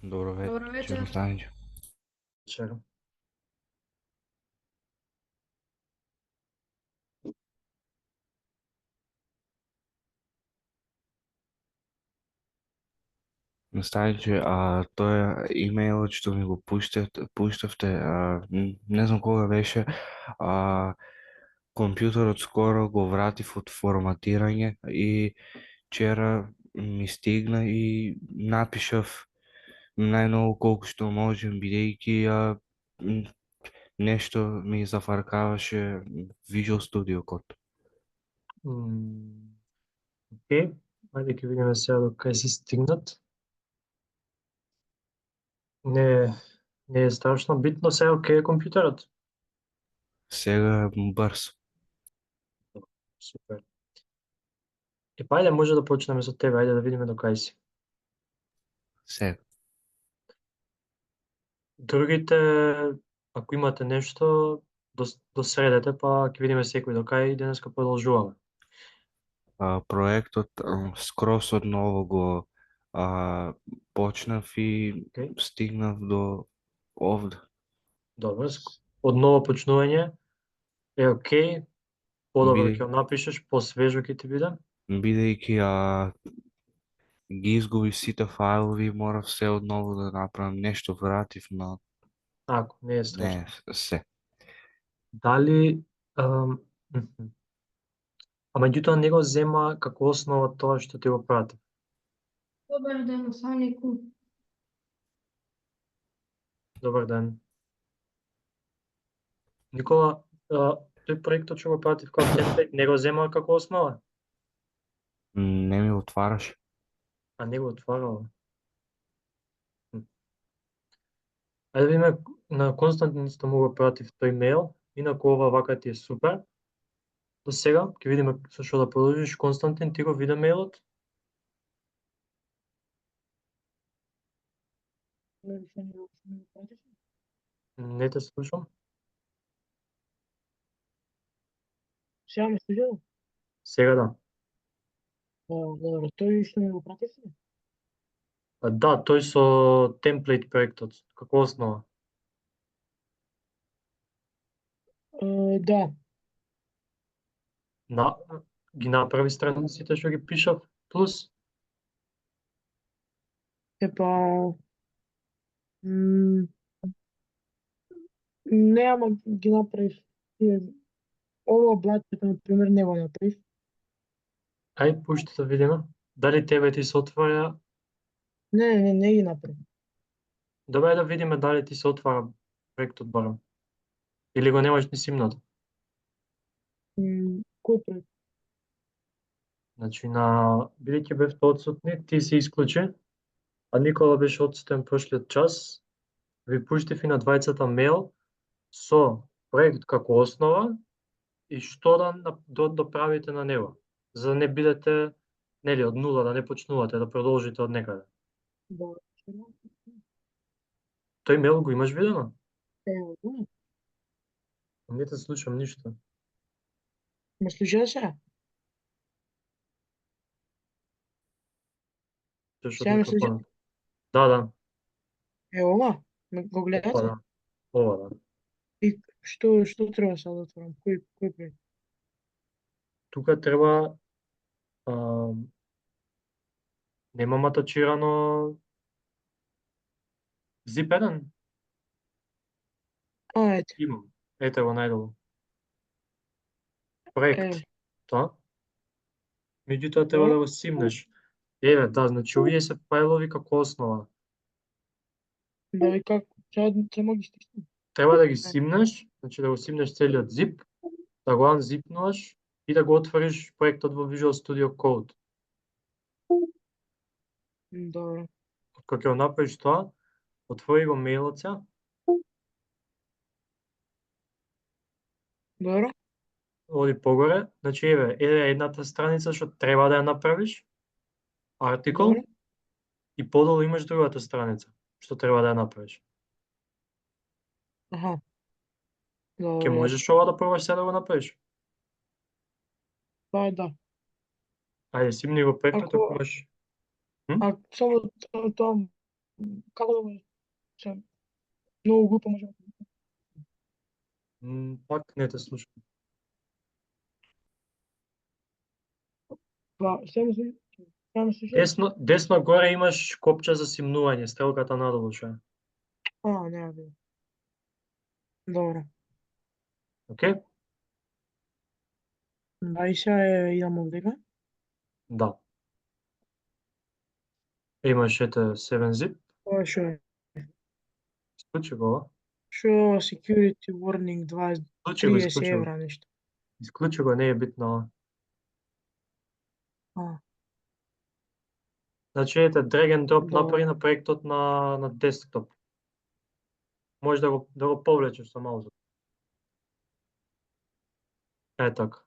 Добър Добър вечер, вечер. Станич. Вечер. Станиче, той имейл, че ми го пущавте, не знам кога беше, а, компютърът скоро го вратив от форматирање и вчера ми стигна и напишав най-много колко што можем, бидејќи м, нешто ми зафаркаваше Visual Studio код. Окей, ајде ќе видиме сега до кај си стигнат. Не е страшно битно, сега окей е компјутерот. Сега бърз. Супер. Па ајде може да почнеме со тебе, ајде да видиме до кај си. Сега. Другите, ако имате нешто, до средете, па ќе видиме секој до кај и денеска продолжуваме. Проектот скрос одново го почнав и Окей, стигнав до овде. добро. Одново почнување е окей, подобро ќе Биде, го напишеш, посвежо ќе ти биде. бидејќи ги изгубив сите файлови, морав се одново да направам нешто, вратив, но Ако, не е страшно. не се. Дали мхм. А меѓутоа не го зема како основа тоа што ти го прати. Добър ден, Санико. Добар ден. Никола, тој проектот што го пратив како темплейт не го зема како основа, Не ми отвараш. а не го отварала. М. Ајде да видиме на Константин исто му го пратив тој мејл, инаку ова вака ти е супер. До сега ќе видиме со што да продолжиш. Константин, ти го виде мејлот? Не те слушам. Сега ме слушаш? Сега да. Добро, тој што ми го пратиш ли? Да, тој со темплейт проектот како основа. Да, На, ги направи страниците што ги пишав плюс. епа, м, не, ама ги направив. Ова блатчето, например, не го направив. Ај, пушти да видиме. Дали тебе ти се отваря? Не ги направив. Добре да видиме дали ти се отвара проектот барем. Или го немаш ни симнато. Кој проект? Значи, бидејќи бевте одсутни, ти се исклучи, а Никола беше одсутен прошлиот час, ви пуштив и на двајцата мејл со проект како основа и што да правите на него, за да не бидете, нели, од нула, да не почнувате, да продолжите од некаде. Добро. Тој мејл го имаш видено? Ево, да. Не те слушам ништо. Ме слушаш сега? Чуш од Сега ме слушаш? микрофонот. Да, да. Ево, ова? Го Ова гледате? да. Ова да. И што треба сега да отворам? Кој проект? Тука треба нема матачирано zip 1? Ете, Имам. Ете го најдолу. Проект. еве. Тоа. Меѓутоа треба Добро? да го симнеш. Еве, да, значи овие се фајлови како основа. Да ви како? Само ги стиснам. Треба да ги симнеш, значи да го симнеш целиот zip, да го unzipнуваш и да го отвориш проектот во Visual Studio Code. Добро. Кога ќе го направиш тоа, отвори го мејлот сега. Добро? Оди погоре, значи еве едната страница што треба да ја направиш, артикол, Добро? и подолу имаш другата страница што треба да ја направиш. Аха. Ќе Добро. можеш ова да пробаш сега да го направиш? Па да. Ајде, симни го проектот Ако, ако имаш. М? само тоа Како да го се многу глупо може да биде. Пак не те слушам. Па, сега ме слушаш? Десно горе имаш копче за симнување, стрелката надолу што е. Не ја видам. Добро. Океј? Да, и сега идам овдека. Да. Имаш ете 7-zip, Ова шо е? исклучи го ова. Шо security warning 20 Исклучи го, 30 исклучи го. евра нешто. Исклучи го, не е битно ова. А, Значи ете drag and drop Добро. направи на проектот на десктоп. Може да го повлечеш со маузот. Така.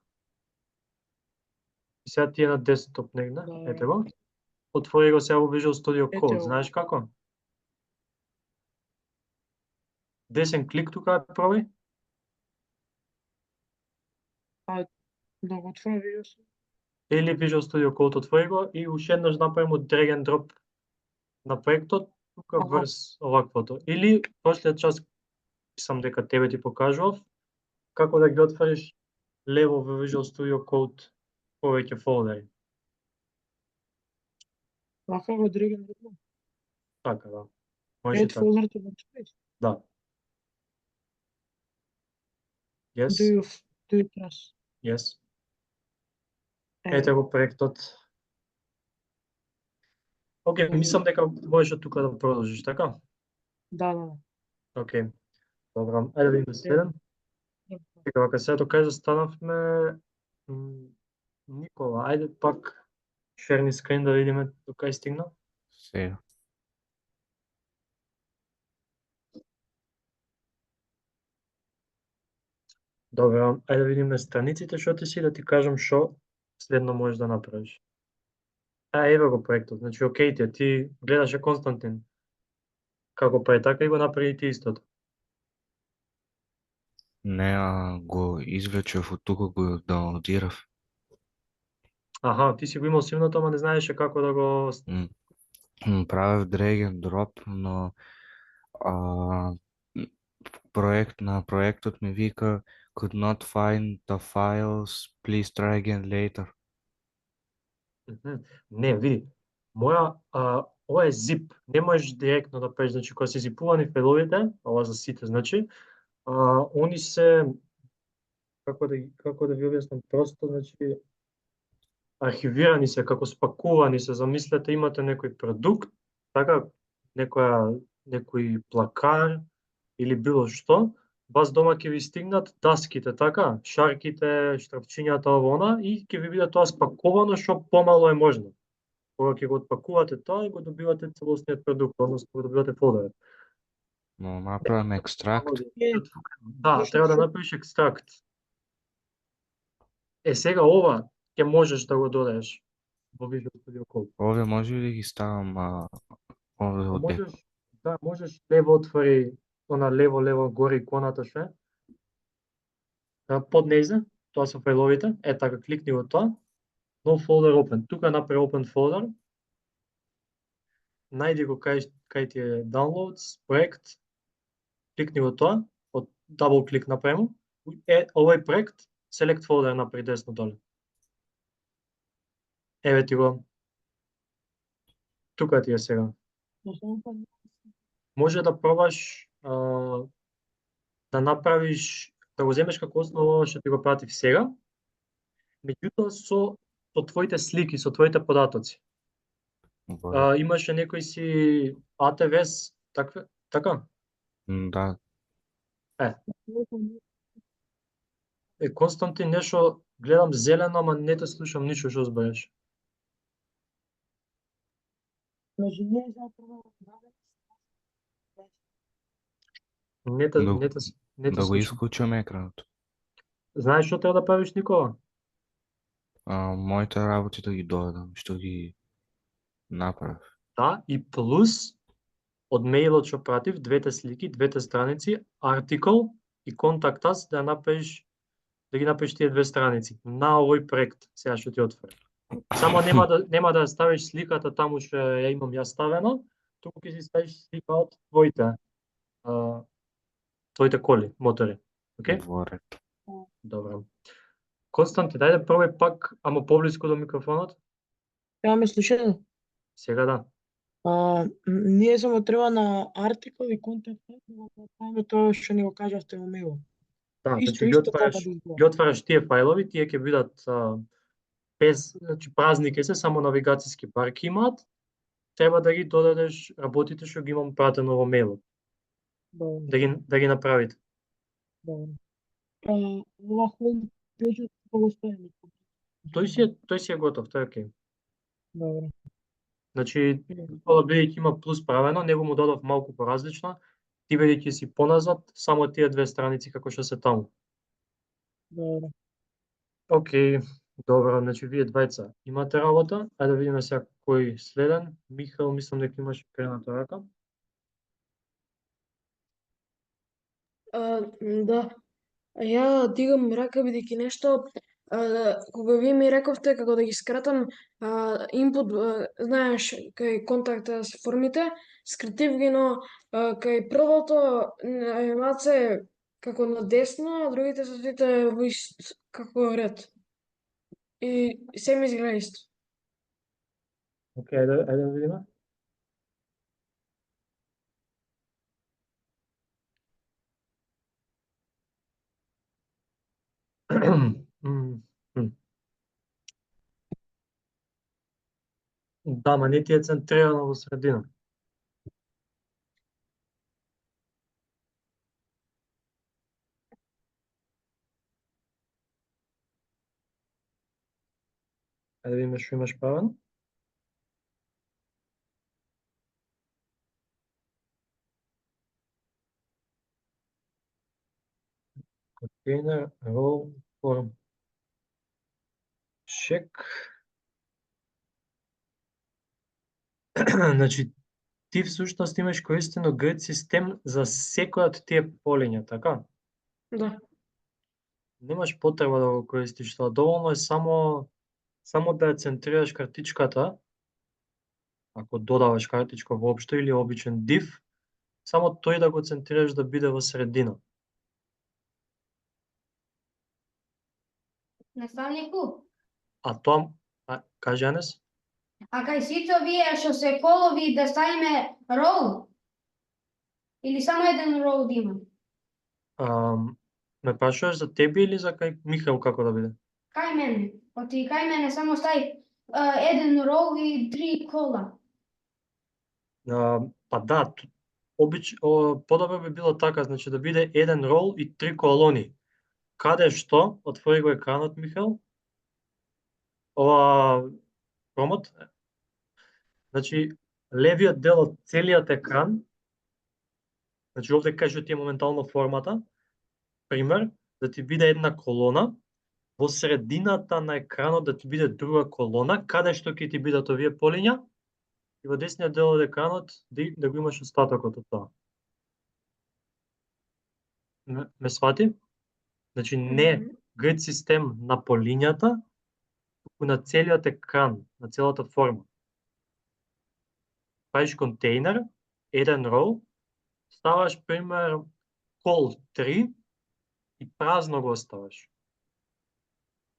И сега ти е на десктоп негде, Да. ете го. Отвори го сега во Visual Studio Ете Code, го. знаеш како? Десен клик тука пробај. Да го отворам видео. Или Visual Studio Code отвори го и уште еднаш направимо drag and drop на проектот тука Аха. врз оваквото. Или прошлиот час сам дека тебе ти покажував како да ги отвориш лево во Visual Studio Code повеќе фолдери. Вака го дрегам ритмо. Така да. Може Add така. folder to workspace. Да. Do Yes, you trust? yes. Е, Ете го проектот. Океј, мислам дека можеш од тука да продолжиш, така? да. Океј. Добро, ајде да видиме следен. Така, вака сега до кај застанавме, Никола, ајде пак шерни скрин да видиме до кај стигна. Сега. Добро, ајде да видиме страниците што ти си, да ти кажам што следно можеш да направиш. Еве го проектот, значи океј ти гледаше Константин како прави така и го направи ти истото. Не, го извлечев од тука, го даунлодирав. Аха, ти си го имал симното, ама не знаеше како да го... Правев drag and drop, но проектот ми вика could not find the files, please try again later. Не, види, ова е zip, не можеш директно да правиш, значи кога се зипувани файловите, ова за сите, значи, они се, како да ви објаснам просто, значи, архивирани се, како спакувани се, замислете имате некој продукт, така, некој плакар или било што, вас дома ќе ви стигнат даските, така, шарките, штрафчињата, ово и ќе ви биде тоа спаковано што помало е можно. Кога ќе го отпакувате тоа, го добивате целосниот продукт, односно го добивате фолдерот. Но направам екстракт. Да, треба да направиш екстракт. Сега ова ќе можеш да го додадеш во Visual Studio Code. Овде може ли да ги ставам овде од Можеш, да, можеш лево отвори, лево горе иконата што е. Под нејзе, тоа се фајловите, така кликни во тоа. No folder open. Тука направи open folder. Најди го кај ти е downloads, проект. Кликни во тоа, од дабл клик направимо. Овој проект, select folder направи десно доле. Еве ти го. Тука ти е сега. Може да пробаш да направиш, да го земеш како основа што ти го пратив сега, меѓутоа со твоите слики, со твоите податоци. Имаше некој си ATVS, така? Да. Константин, нешто гледам зелено, ама не те слушам ништо што збориш. Не те Да го слушам. исклучам екранот. Знаеш што треба да правиш, Никола? Моите работи да ги додадам, што ги направив. Да, и плюс од мејлот што пратив, двете слики, двете страници, артикл и контакт ас да ги направиш тие две страници на овој проект, сега што ти отвори. Само нема да ставиш сликата таму што ја имам ја ставено, туку ќе си ставиш слика од твоите коли, мотори. Океј? Во ред. Добро. Константи, дајде пробај пак, ама поблиску до микрофонот. Сега ме слушате? Сега да. Ние само треба на артикл и контент да го направиме тоа што ни го кажавте во мејл. Да, Исто, значи исто така да изгледа. ги отвараш тие фајлови, тие ќе бидат без, значи празни ќе се, само навигацијски барки имаат. Треба да ги додадеш работите што ги имам пратено во мејлот, Добро, да ги направите. добро. Ова хом пејџот што го ставиме. Тој си е готов, тој е окей. Добро. Значи, ова бидејќи има плюс правено, него му додав малку поразлично, ти бидејќи си поназад, само тие две страници како што се таму. Добро. Океј, добро, значи вие двајца имате работа. Ајде да видиме сега кој следен. Михаил, мислам дека имаш крената рака. Да. Ја дигам рака бидејќи нешто кога вие ми рековте како да ги скратам инпут, знаеш, кај контакта се формите, скратив ги, но кај првото анимација како на десно, а другите се сите во ист како ред. И се ми изгледа исто. Океј, ајде да видиме. Да, ма не ти е центрирано во средина. Ајде да видиме што имаш правено. Контейнер, roll, form, check. Значи, ти всушност имаш користено grid систем за секој од тие полиња, така? Да. Немаш потреба да го користиш тоа. Доволно е само да ја центрираш картичката, ако додаваш картичка воопшто или обичен div, само тој да го центрираш да биде во средина. Наставнику, А тоа, кажи Анес? а кај сите овие што се колови да ставиме роу? Или само еден роу да има? Ме прашуваш за тебе или за кај Михаил како да биде? Кај мене? Оти кај мене само стави еден роу и 3 кола. Па да, подобро би било така, значи да биде еден рол и 3 колони. Каде што, отвори го екранот, Михаил. Ова промот. Значи, левиот дел од целиот екран, значи овде кажу ти е моментално формата, пример, да ти биде една колона, во средината на екранот да ти биде друга колона, каде што ќе ти бидат овие полиња, и во десниот дел од екранот да го имаш остатокот од тоа. Ме свати? Значи не grid систем на полињата, туку на целиот екран, на целата форма. Правиш контейнер, еден роу, ставаш пример call 3 и празно го оставаш.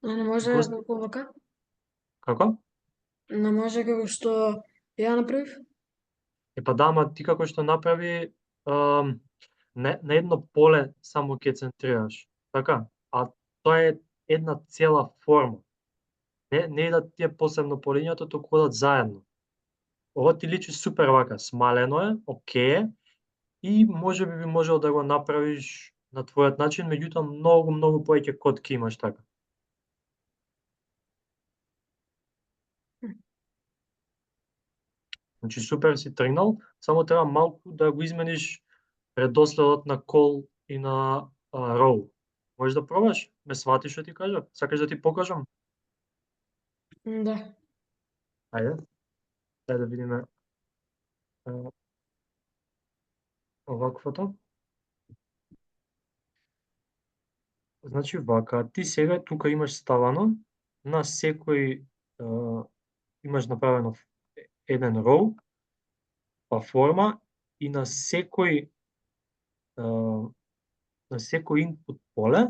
А не може како вака? Како? Не може како што ја направив? Па да, ама ти како што направи, на едно поле само ќе центрираш. Така? А тоа е една цела форма. Не идат тие посебно полињата, туку одат заедно. Ова ти личи супер вака, смалено е, окей е, и може би можел да го направиш на твојот начин, меѓутоа многу повеќе котки имаш така. Значи супер си тргнал, само треба малку да го измениш редоследот на call и на row. Можеш да пробаш? Ме сватиш што ти кажав? Сакаш да ти покажам? Да. Ајде. Дај да видиме оваквото. Значи вака, ти сега тука имаш ставано на секој имаш направено еден роу, ваква форма и на секој инпут поле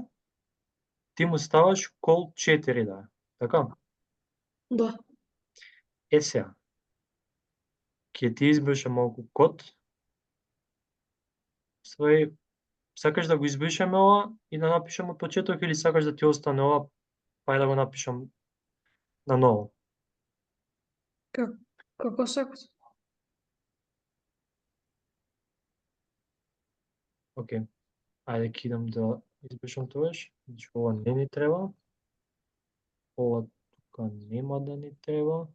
ти му ставаш call 4 да е, така? Да. Сега, ќе ти избриша малку код. Свој, сакаш да го избришеме ова и да напишам од почеток или сакаш да ти остане ова, па и да го напишам наново? Како сакате? Окей. Ајде ќе идам да избришам тогаш. Значи ова не ни треба. Ова тука нема да ни треба.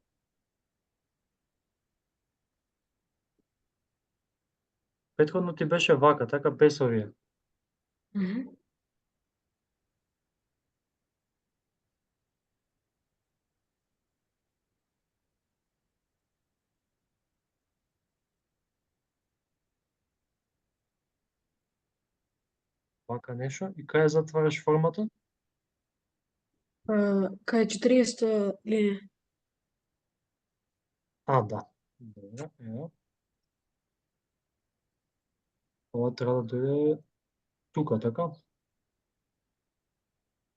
Претходно ти беше вака, така без овие. Мгм. Вака нешто. И кај ја затвараш формата? Кај 40 линија. Да. Добро, ево. Ова треба да дојде тука, така?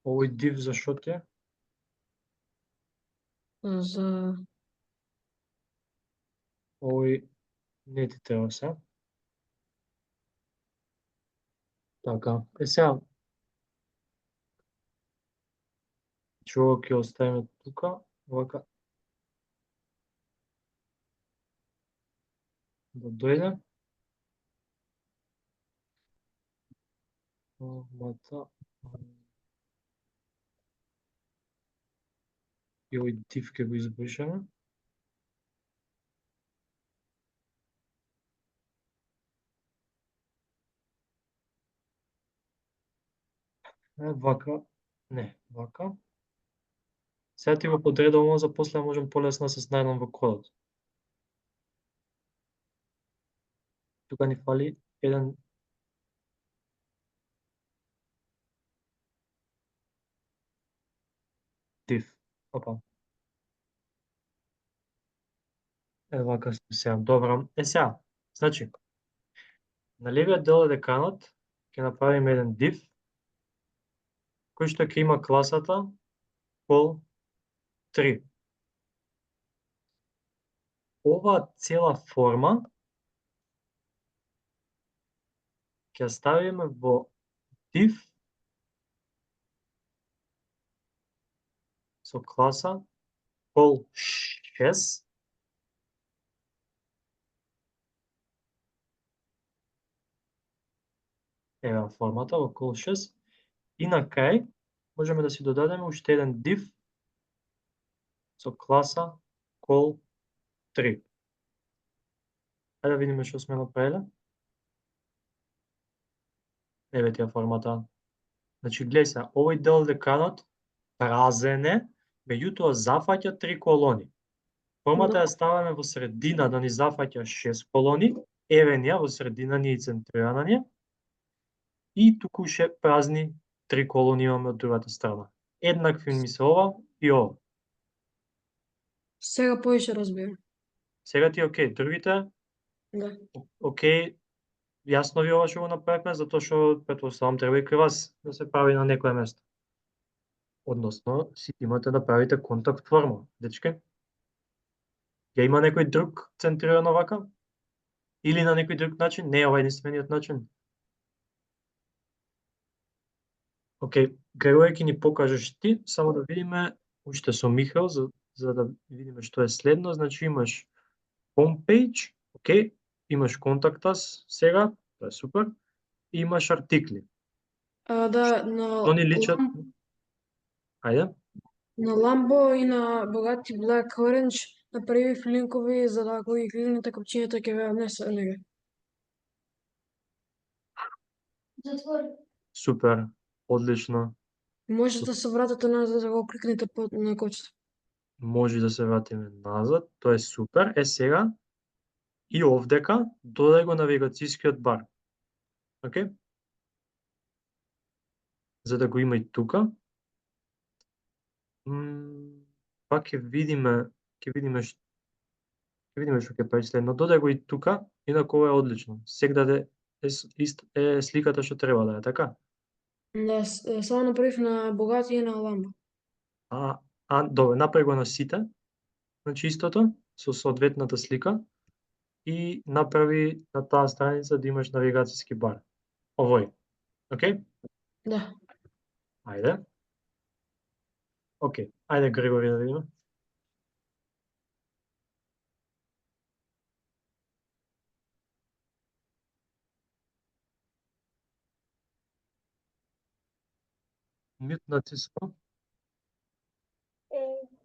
Овој div за што ти е? За Овој не ти треба се. Така, сега. Значи ова ќе оставиме тука, вака. Да дојде. Мата. И овој div ќе го избришеме. Вака. Не, вака. Сега ти го подредувам за после да можам полесно да се снајдам во кодот. Тука ни фали еден div. Опа. Вака сме сега. Добро. Сега. Значи, на левиот дел од екранот ќе направиме еден div кој што ќе има класата call 3. Ова цела форма ќе ставиме во div со класа call 6. Ева формата во call 6. И на крај можеме да си додадеме уште еден div со класа call 3. Ајде да видиме што сме направиле. Еве ти ја формата. Значи, гледај се, овој дел од екранот празен е, меѓутоа зафаќа 3 колони. Формата ја ставаме во средина да ни зафаќа 6 колони, еве ни ја во средина ни и центрирана ни е. И туку уште празни 3 колони имаме од другата страна. Еднакви ми се ова и ова. сега поише разбирам. Сега ти е окей, другите? Да. Окей, јасно ви ова што го направивме, затоа што претпоставам треба и кај вас да се прави на некое место. Односно, си имате да правите контакт форма, дечки. Ја има некој друг центрирано вака? Или на некој друг начин? Не е ова единствениот начин. Океј, Грегоре ќе ни покажеш ти, само да видиме уште со Михаел, за да видиме што е следно. Значи имаш homepage, океј, имаш контактас сега, тоа е супер, и имаш артикли. Да, Што ни личат? Ајде. на Lambo и на Bugatti Black Orange направив линкови за да ако ги кликнете копчињата ќе ве однесе нега. Затвори. Супер, одлично. Можете да се вратите назад да го кликнете на копчето. Може да се вратиме назад, тоа е супер. Сега и овдека додај го навигацијскиот бар. Океј? За да го има и тука. Па ќе видиме Ќе видиме што ќе прави следно. Додај го и тука, инаку ова е одлично. Сегдаде е сликата што треба да е, така? Да, само направив на богатија и на ламба. Добро, направи го на сите, значи истото, со соодветната слика, и направи на таа страница да имаш навигацијски бар. Овој. Океј? Да. Ајде. Океј, ајде Григори да видиме. Мютнати смо.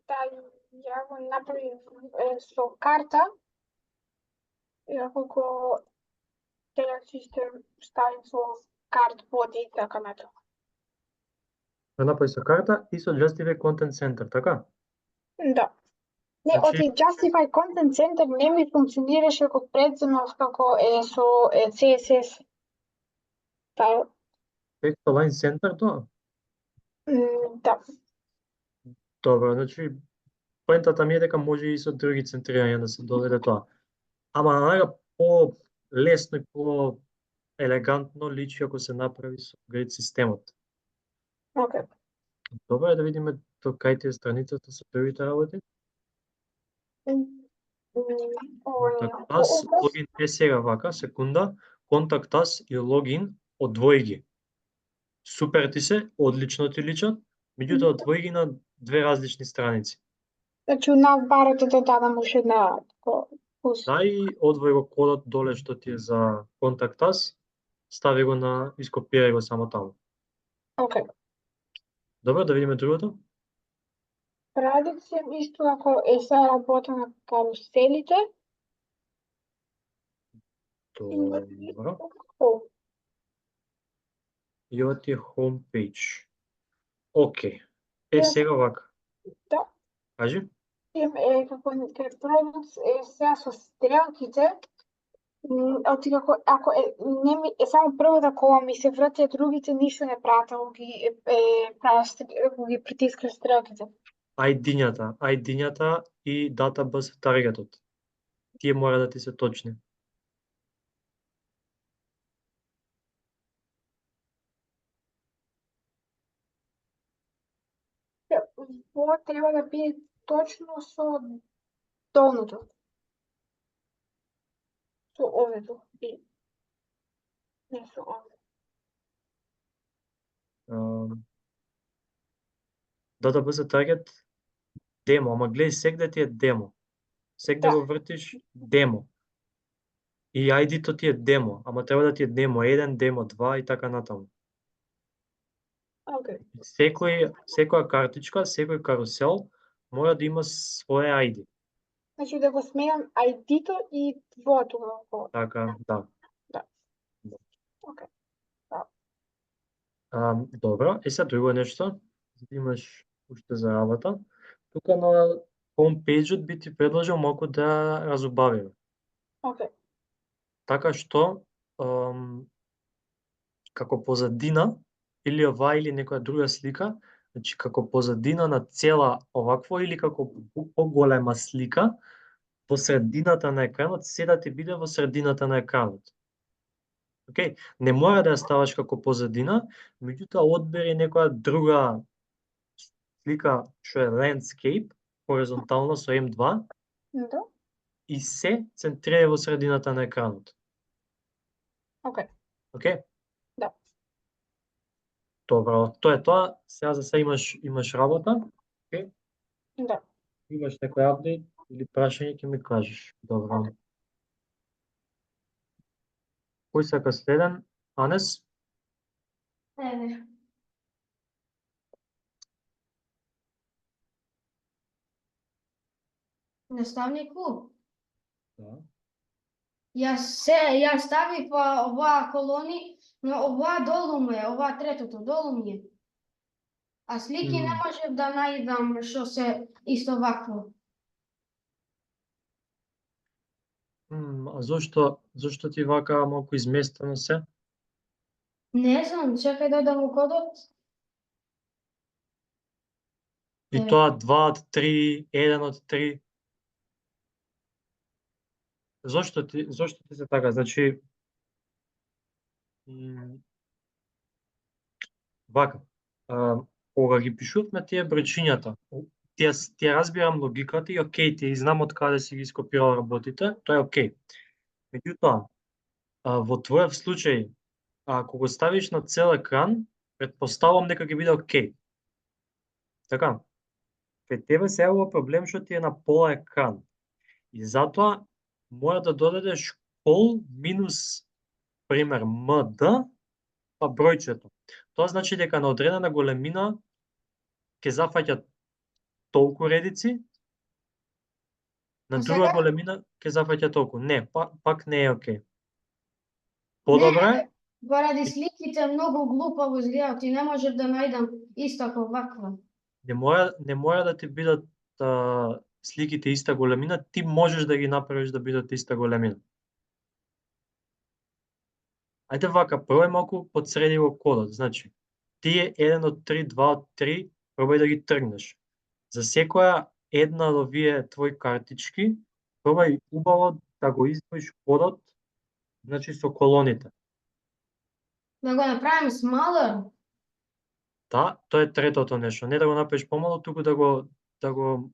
Да, ја го направив со карта, и ако го целиот систем ставим со картбоди и така натаму. Да направи со карта и со Justify Content Center, така? Да. Не, Значи- оти Justify Content Center не ми функционираше како предземав како е со CSS. Та, Text Align Center тоа? да. Добро, значи поентата ми е дека може и со други центрирања да се доведе тоа. Ама најга по-лесно и по-елегантно личи ако се направи со грид системот. Океј. Добро е да видиме кај ти е страницата со првите работи. Контакт ас, логин е сега вака, секунда, контакт ас и логин одвои ги. Супер ти се, одлично ти личат, меѓутоа одвои ги на две различни страници. Значи, на барото да дадам уште една пус. Да, и одвои го кодот доле што ти е за контакт ас, стави го на, ископирај го само таму. Океј. Добро, да видиме другото. Радик се исто ако е се работа на каруселите. Добро. О, И ова ти е homepage. Океј. Сега вака. Да. Кажи. Како кај продукт е сега со стрелките, оти како ако не ми само првата кола ми се врати, другите ништо не прават, ако ги ако ги притискаш стрелките. ID-њата и database таргетот. Тие мора да ти се точни. Ова треба да биде точно со долното. Со овето. И не со овето. Database таргет демо, ама гледај сегде ти е демо. Сегде Да. го вртиш демо. И ID-то ти е демо, ама треба да ти е демо 1, демо 2 и така натаму. Океј. Секоја картичка, секој карусел мора да има своје ID. Значи да го сменам ID-то и твоето во. Така, да. Да. Океј. Добро, сега друго нешто, за да имаш уште за работа. Тука на homepage-от би ти предложил малку да разубавиме. Океј. Така што, како позадина, или ова или некоја друга слика, значи како позадина на цела овакво или како поголема слика, во средината на екранот, се да ти биде во средината на екранот. Океј, не мора да ја ставаш како позадина, меѓутоа одбери некоја друга слика што е landscape, хоризонтална со M2, Да. и се центрира во средината на екранот. Океј. Океј? Да. Добро, тоа е тоа. Сега за се имаш работа. Океј? Да. Имаш некој апдейт или прашање ќе ми кажеш. Добро. Кој сака следен? Анес? Еве. Наставнику, Да. ја ставив оваа колони, но оваа долу му е, оваа третото долу ми е. А слики не можев да најдам што се исто вакво. А зошто ти вака малку изместено се? Не знам, чекај да дам кодот. И тоа 2 од 3, 1 од 3. Зошто ти се така? Значи, вака, кога ги пишувавме тие бројчињата, тие разбирам логиката и окей, тие и знам од каде си ги скопирал работите, тоа е окей. Меѓутоа, во твојов случај, ако го ставиш на цел екран, предпоставам дека ќе биде окей. Така? Кај тебе се јавува проблем што ти е на пола екран. И затоа мора да додадеш пол минус пример МД, па бројчето. Тоа значи дека на одредена големина ќе зафаќа толку редици, на А друга сега? големина ќе зафаќа толку. Не, пак не е окей. Подобро е, Поради сликите многу глупаво изгледа, ти не можеш да најдам иста ваква. не мора да ти бидат сликите иста големина, ти можеш да ги направиш да бидат иста големина. Ајде вака, пробај малку подсреди го кодот. Значи, тие 1 од 3, 2 од 3, пробај да ги тргнеш. За секоја една од овие твои картички, пробај убаво да го издвоиш кодот, значи со колоните. Да го направим смалер? Да, тоа е третото нешто. Не да го направиш помало, туку да го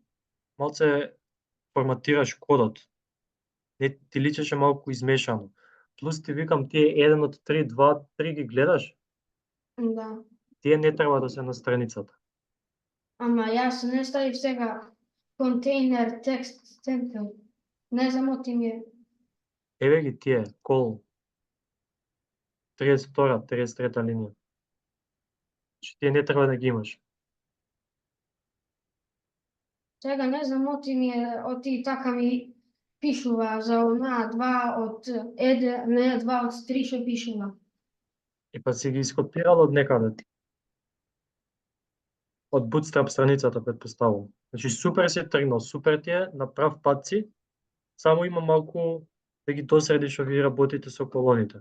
малце форматираш кодот. Не ти личеше малку измешано. Плюс ти викам, тие 1 од 3, 2 од 3 ги гледаш, Да. тие не треба да се на страницата. Ама јас не ставив сега контейнер текст темплейт. Не знам ти ми е. Еве ги тие, кол. 32, 33 линија. Значи тие не треба да ги имаш. Сега не знам ти ми е, оти така ми пишува за она 2 од 1, не 2 од 3 што пишува. И па си ги ископирал од некаде ти. Од Bootstrap страницата, предпоставувам. Значи супер си тргнал, супер ти е, на прав пат си, само има малку да ги досредиш овие работите со колоните.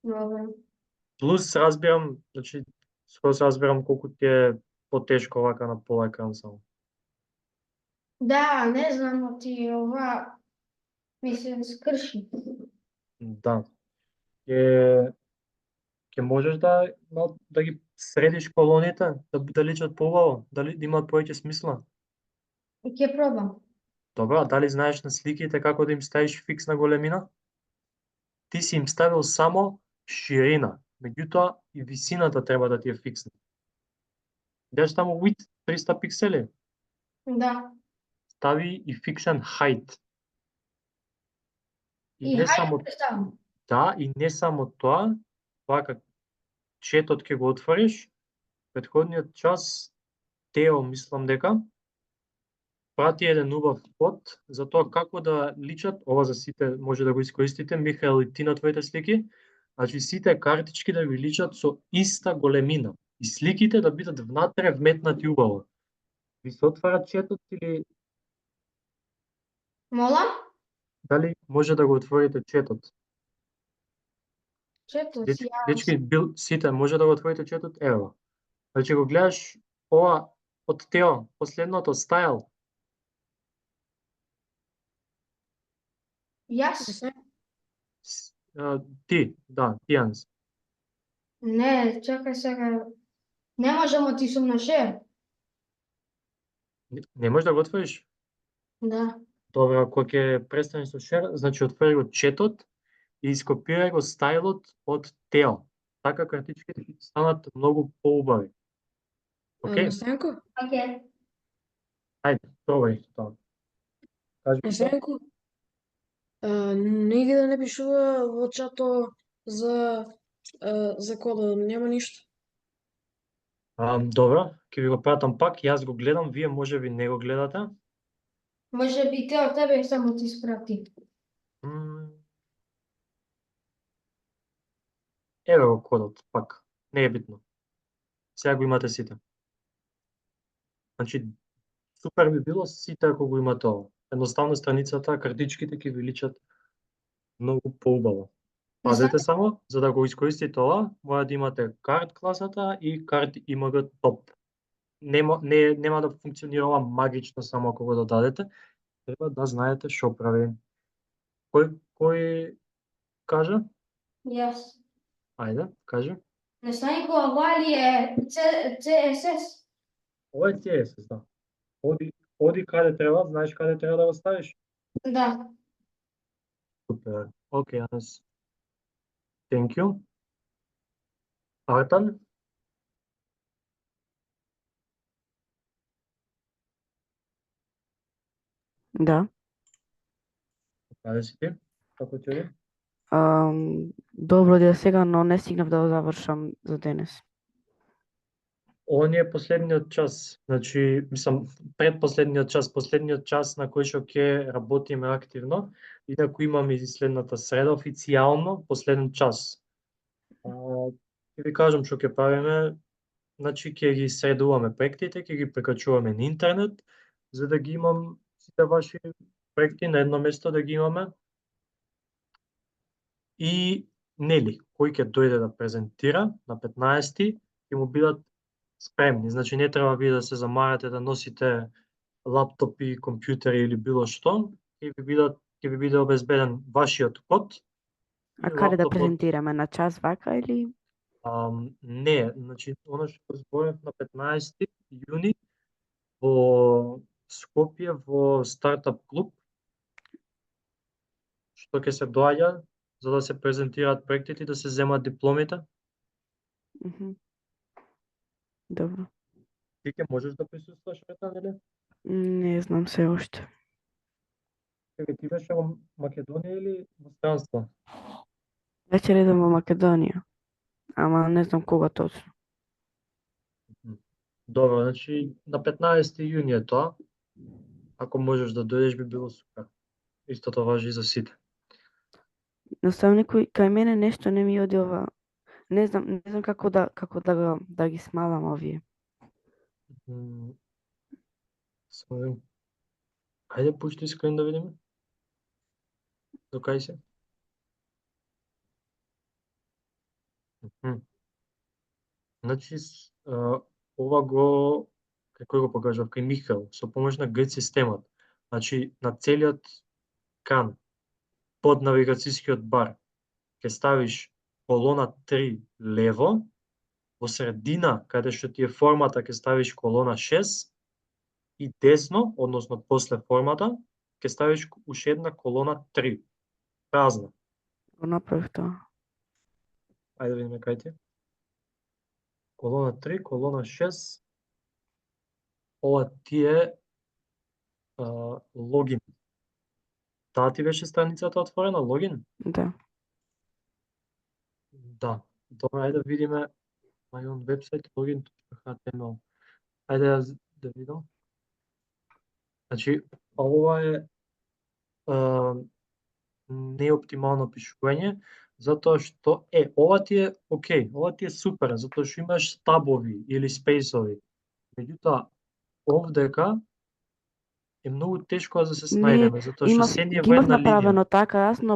Добро. Плюс разбирам, значи скоро разбирам колку ти е потешко вака на пола екран само. Да, не знам ти ова ми се скрши. Да. Ќе можеш да ги средиш колоните, да личат поубаво, да имаат повеќе смисла. Ќе пробам. Добро, а дали знаеш на сликите како да им ставиш фиксна големина? Ти си им ставил само ширина, меѓутоа и висината треба да ти е фиксна. Деш таму width 300 пиксели, Да. стави и фиксен height. И не хајде само да ставам. да, и не само тоа, вака четот ќе го отвориш, претходниот час Тео мислам дека прати еден убав код за тоа како да личат, ова за сите може да го искористите, Михаел и ти на твоите слики, значи сите картички да ви личат со иста големина и сликите да бидат внатре вметнати убаво. Ви се отвара четот или Молам? дали може да го отворите четот? Чето си Дечки, сите може да го отворите четот? Ево. Значи го гледаш ова од Тео, последното стайл. Јас? Ти, да, Тијанс. Не, чакај сега. Не можемо ти сум на шер. Не можеш да го отвориш? Да. Добро, ако ќе престанеш со шер, значи отвори го четот и ископирај го стајлот од Тео. Така картичките ќе станат многу поубави. Океј? Насенко? Океј. Ајде, пробај тоа. Кажи ми тоа. Насенко? Нигде да не пишува во чато за кода, нема ништо. Добро, ќе ви го пратам пак, јас го гледам, вие можеби не го гледате. Може би те од тебе само ти спрати. Еве го кодот, пак. Не е битно. Сега го имате сите. Значи, супер би било сите ако го имате ова. Едноставно страницата, картичките ќе ви личат многу поубаво. Пазете само, за да го искористите ова, мора да имате карт класата и карт img top. Нема да функционира ова магично само ако го додадете. Треба да знаете што прави. Кој кажа? Јас. Ајде, кажи. Наставникова вали е CSS. Ова е CSS, да. Оди каде треба, знаеш каде треба да го ставиш? Да. Супер. Океј, Јанес. Thank you. Артан? Да. Каде си ти? Како ти оди? Добро да сега, но не стигнав да го завршам за денес. Ова ни е последниот час, значи, мислам, предпоследниот час на кој што ќе работиме активно, инаку имам и следната среда, официјално последен час. Ќе ви кажам што ќе правиме, значи ќе ги средуваме проектите, ќе ги прекачуваме на интернет, за да ги имам сите ваши проекти на едно место да ги имаме. И Нели, кој ќе дојде да презентира на 15-ти, ќе му бидат спремни. Значи не треба ви да се замарате да носите лаптопи, компјутери или било што, ќе ви биде обезбеден вашиот код. А и каде да лаптопот- презентираме? На час вака или? Не, значи оно што зборев на 15 јуни во Скопје во стартап клуб, што ќе се доаѓа за да се презентираат проектите и да се земат дипломите. Мгм. Добро. Ти ќе можеш да присустваш Рета, нели? Не знам се уште. Кај ти беше во Македонија или во странство? Вечер идам во Македонија, ама не знам кога точно. Добро, значи на 15 јуни е тоа. Ако можеш да дојдеш би било супер. Истото важи и за сите. Наставник, кај мене нешто не ми оди ова. Не знам како да ги смалам овие. Само Ајде пушти скрин да видиме. До кај се? Значи, ова го, кој го покажав, кај Михаел, со помош на грид системот. Значи, на целиот кан, под навигацијскиот бар, ќе ставиш колона 3 лево, во средина, каде што ти е формата, ќе ставиш колона 6, и десно, односно после формата, ќе ставиш уште една колона 3, празна. Го направив тоа. Ајде да видиме кај ти. Колона 3, колона 6. Ова ти е логин. Таа ти беше страницата отворена, логин? Да. Да. Добро, ајде да видиме my own website login.html. Ајде да видам. Значи, ова е неоптимално пишување, затоа што ова ти е окей, ова ти е супер, затоа што имаш табови или спейсови. Меѓутоа, овдека е многу тешко да се снајдеме, затоа што се ни е Ги во имав една линија. направено така јас, но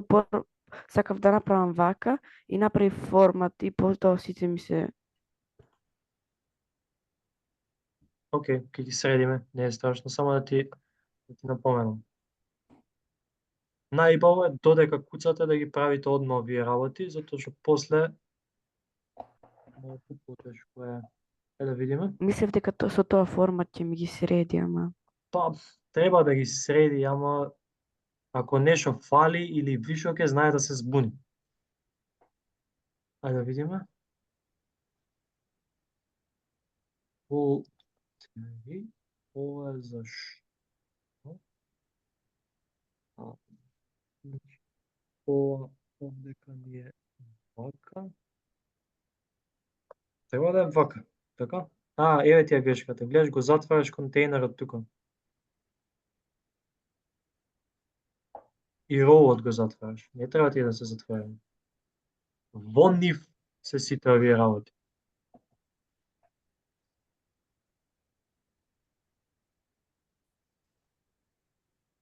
сакав да направам вака и направив формат и потоа сите ми се... Океј, ќе ги средиме, не е страшно, само да ти напоменам. Најбаво е додека куцате да ги правите одма овие работи, затоа што после малку потешко е. Да видиме. Мислев дека со тоа формат ќе ми ги среди, ама... Па, треба да ги среди, ама ако нешто фали или вишоке, знае да се збуни. Ајде да видиме. Ова е за што? Ова овдека ни е вака. Треба да е вака, така? Еве ти е грешката. Гледаш, го затвараш контейнерот тука. И роуот го затвараш. Не треба ти да се затвора. Во нив се сите овие работи.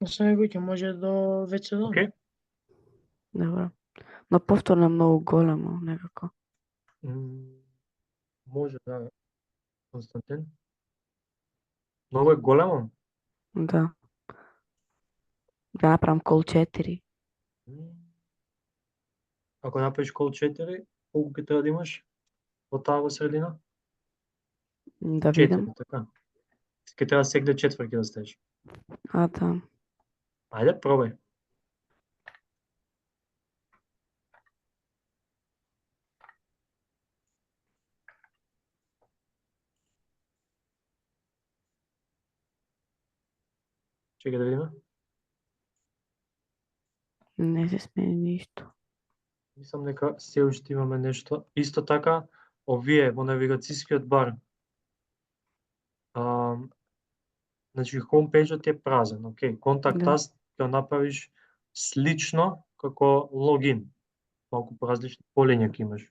Се некој ќе може до WC-до. Океј? Добро. Но повторно е многу големо, некако. Може да, Константин. Многу е големо. Да. Да направам кол 4. Ако направиш кол 4, колку ќе треба да имаш во таа во средина? Да видам. 4, така. Ќе треба секде четврки да ставиш. А, да. Ајде, пробај. Чекај да видиме. Не се смени ништо. Мислам дека се уште имаме нешто. Исто така, овие во навигацијскиот бар. Значи, homepage-от е празен, окей. Контакт Да. us ќе направиш слично како логин. Малку поразлични полиња ќе имаш.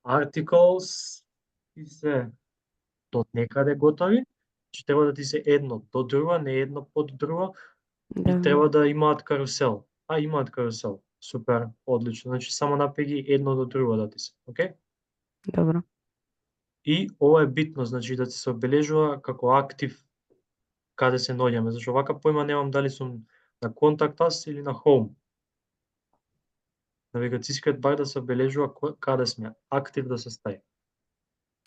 Articles и се до некаде готови. Значи, треба да ти се едно до друго, не едно под друго. Да, И треба да имаат карусел. Имаат карусел. Супер, одлично. Значи, само напи ги едно до друго да ти се, окей? добро. И ова е битно, значи да се обележува како актив каде се наоѓаме, зашто вака појма немам дали сум на Contact Us или на Home. Навигацијскиот бар да се обележува каде сме, актив да се стави.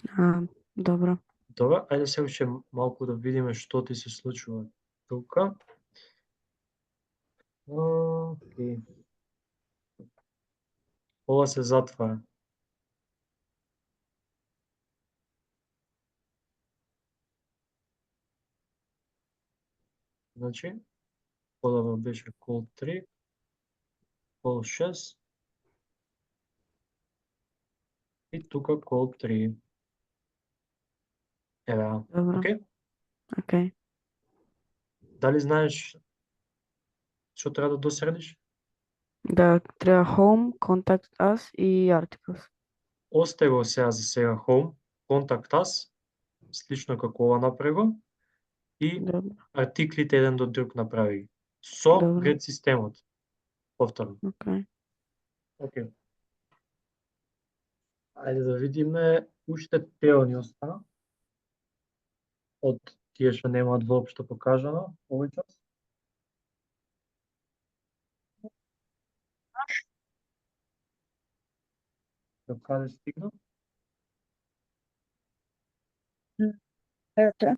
А, добро. Добро, ајде сега уште малку да видиме што ти се случува тука. Окей. Ова се затвара. Значи, подобро беше call 3, call 6 и тука call 3. Еве, Добро. окей? Окей. Дали знаеш што треба да досредиш? Да, треба home, contact us и articles. Остај го сега за сега Home, Contact Us, слично како ова направи и Добро. артиклите еден до друг направи ги. Со Добро. град системот. Повторно. Окей. Окей. Ајде да видиме, уште Тео ни остана. Од тие што немаат воопшто покажано овој час. До каде стигна? Ето.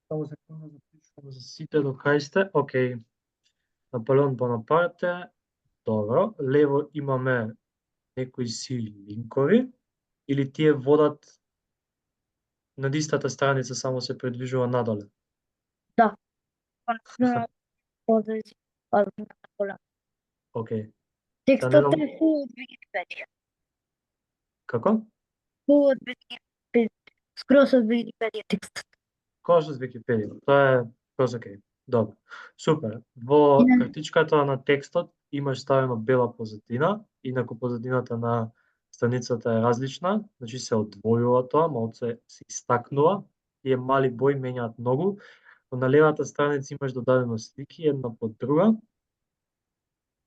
Само секунда запишувам за сите до кај сте. Окей. Наполеон Бонапарте. Добро. Лево имаме некои си линкови или тие водат над истата страница, само се придвижува надоле. Например, поздрав од Наполеон. Окей. Текстот не знам- е фул од Википедија. Како? Фул од Википедија. Скрос од Википедија текстот. Кој што Википедија. Тоа е скроз окей. Добро. Супер. Во И на- картичката на текстот имаш ставено бела позадина, инаку позадината на страницата е различна, значи се одвојува тоа, малце се истакнува, тие мали бои менјаат многу, но на левата страница имаш додадено слики една под друга.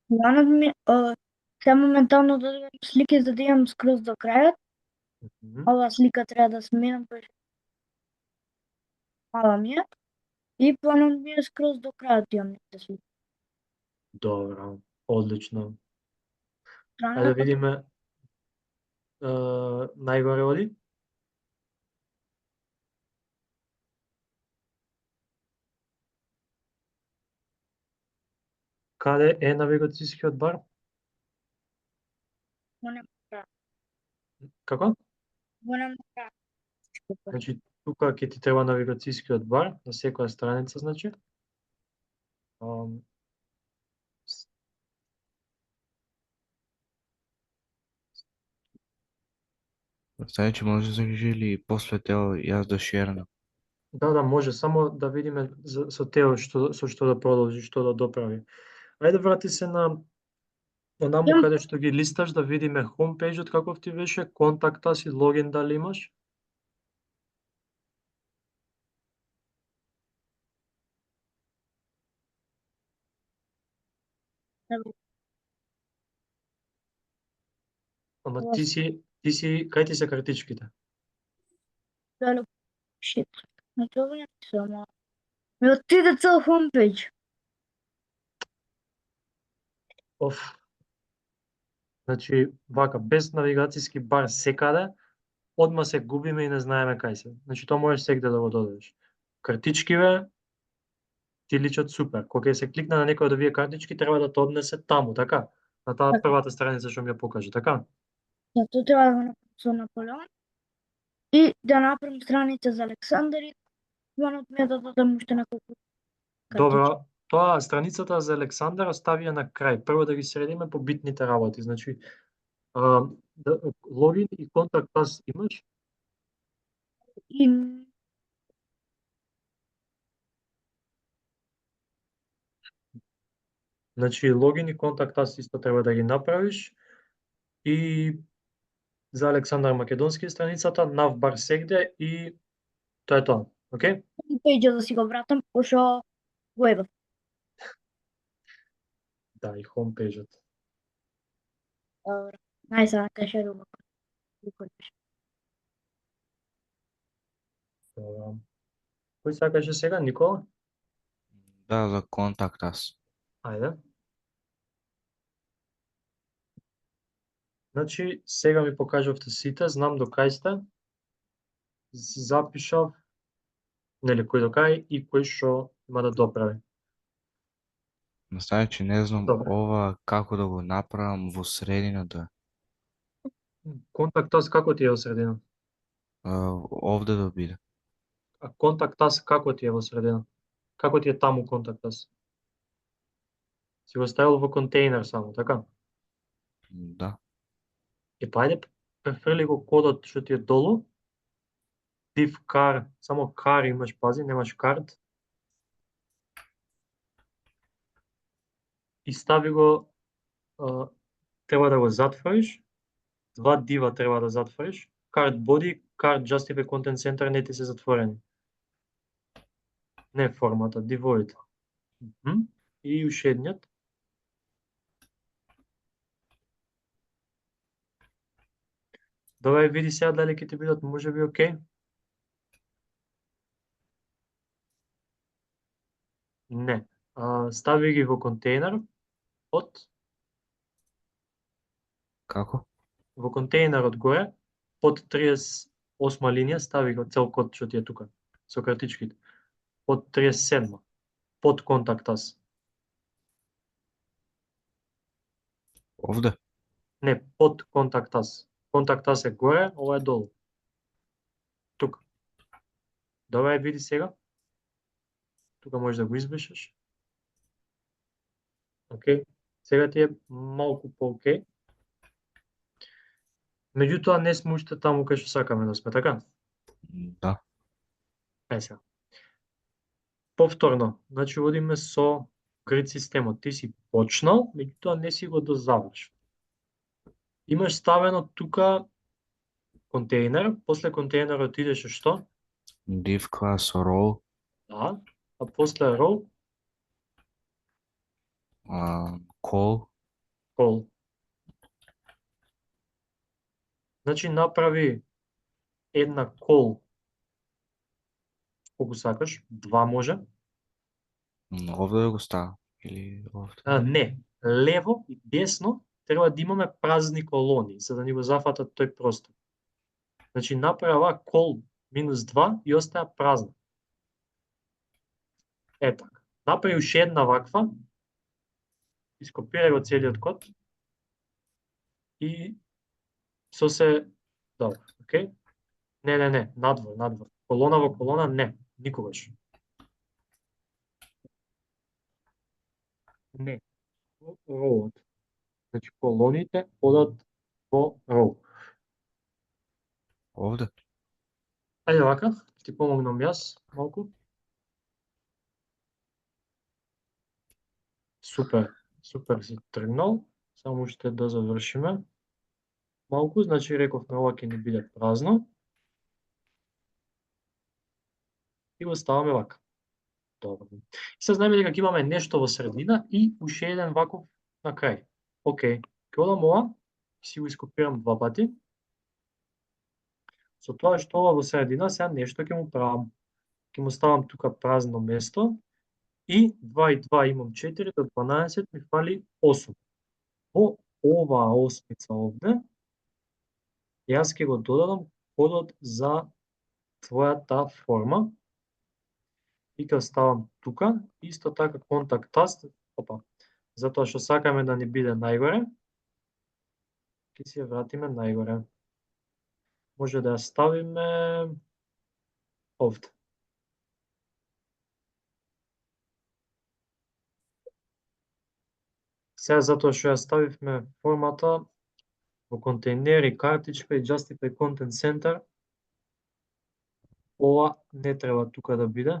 Планот ми сега моментално додавам слики за да имам скроз до крајот. Мгм. Ова слика треба да сменам, мала ми е. И планот ми е скроз до крајот имам некои слики. Добро, одлично. Ајде да Страната видиме најгоре оди. Каде е навигацијскиот бар? го нема. Како? Го нема. Значи, тука ќе ти треба навигацијскиот бар, на секоја страница, значи. Представи, може да или после Тео јас да шернам. Да, може, само да видиме со Тео со што да продолжи, што да доправи. Ајде врати се на онаму каде што ги листаш, да видиме homepage-от каков ти беше, контакта си, логин дали имаш? Ама ти си, кај ти се картичките? Долу, шит. Значи ова не само. Ми отиде цел хомпејдж. Оф. Значи, вака, без навигацијски бар секаде, одма се губиме и не знаеме кај се. Значи, тоа можеш сегде да го додадеш. Картичкиве ти личат супер. Кога ќе се кликне на некој од овие картички, треба да те однесе таму, така? На таа Така. првата страница што ми ја покажа, така? Зато треба да го направам со Наполеон и да направам страница за Александар и планот ми е да додам уште неколку картички. Добро, тоа страницата за Александар остави ја на крај. Прво да ги средиме по битните работи. Значи, логин и контакт ас имаш? И Значи, логин и контакт ас исто треба да ги направиш. И за Александар Македонски страницата, навбар сегде и тоа е тоа. Океј? пејџа да си го вратам, пошто го ебав. Да, и хомпејџот. Добро. Ај сега каша друго. Добро. Кој сакаше сега, Никола? Да, за контакт ас. Ајде. Значи, сега ми покажавте сите, знам до кај сте. Си запишав, нели, кој до кај и кој што има да доправи. Значи, не знам Добре. ова како да го направам во средината. Контакт ас како ти е во средина? Овде да биде. А контакт ас како ти е во средина? Како ти е таму контакт ас? Си го ставил во контейнер само, така? Да. Па ајде, префрли го кодот што ти е долу. Div car, само car имаш, пази, немаш карт. И стави го, треба да го затвориш. Два дива треба да затвориш. Card body, card justify content center не ти се затворени. Не формата, divvoid. И уште едниот. Добај, види сега дали ќе ти бидат можеби окей. Не. Стави ги во контейнер од Како? во контейнерот горе, под 38 линија, стави го цел код што ти е тука, со картичките. Под 37, под контакт ас. Овде? Не, под контакт ас. Контакт ас е горе, ова е долу. Тука. Добре, види сега. Тука можеш да го избришеш. Океј. Сега ти е малку по-океј. Меѓутоа не сме уште таму кај што сакаме да сме, така? Да. Сега. Повторно, значи водиме со grid системот. Ти си почнал, меѓутоа не си го дозавршил. Имаш ставено тука контейнер, после контейнерот идеше што? Div class row. Да, а после row Call. call. Значи направи една call. Колку сакаш, два може. Овде да го ставам или овде? Не, лево и десно треба да имаме празни колони, за да ни го зафатат тој простор. Значи направи call -2 и остаа празна. Така. Направи уште една ваква, ископирај го целиот код и со се... Добро, окей? Не, надвор. Колона во колона, не, никогаш. Не, во роуот. Значи колоните одат во роу. Овде? Ајде вака, ќе ти помогнам јас малку. Супер си тргнал. Само уште да завршиме. Малку, значи рековме ова ќе ни биде празно. И го ставаме вака. Добро. И се знаеме дека ќе имаме нешто во средина и уште еден ваков на крај. Океј, ќе одам ова, ќе си го ископирам два пати. Со тоа што ова во средина, сега нешто ќе му правам. ќе му ставам тука празно место и 2 и 2 имам 4 до 12 ми фали 8. Во оваа осмица овде јас ќе го додадам кодот за твојата форма и ќе ставам тука, исто така контакт таст, затоа што сакаме да ни биде најгоре, ќе си ја вратиме најгоре. Може да ја ставиме овде. Сега затоа што ја ставивме формата во контейнери, картичка и Justify Content Center, ова не треба тука да биде.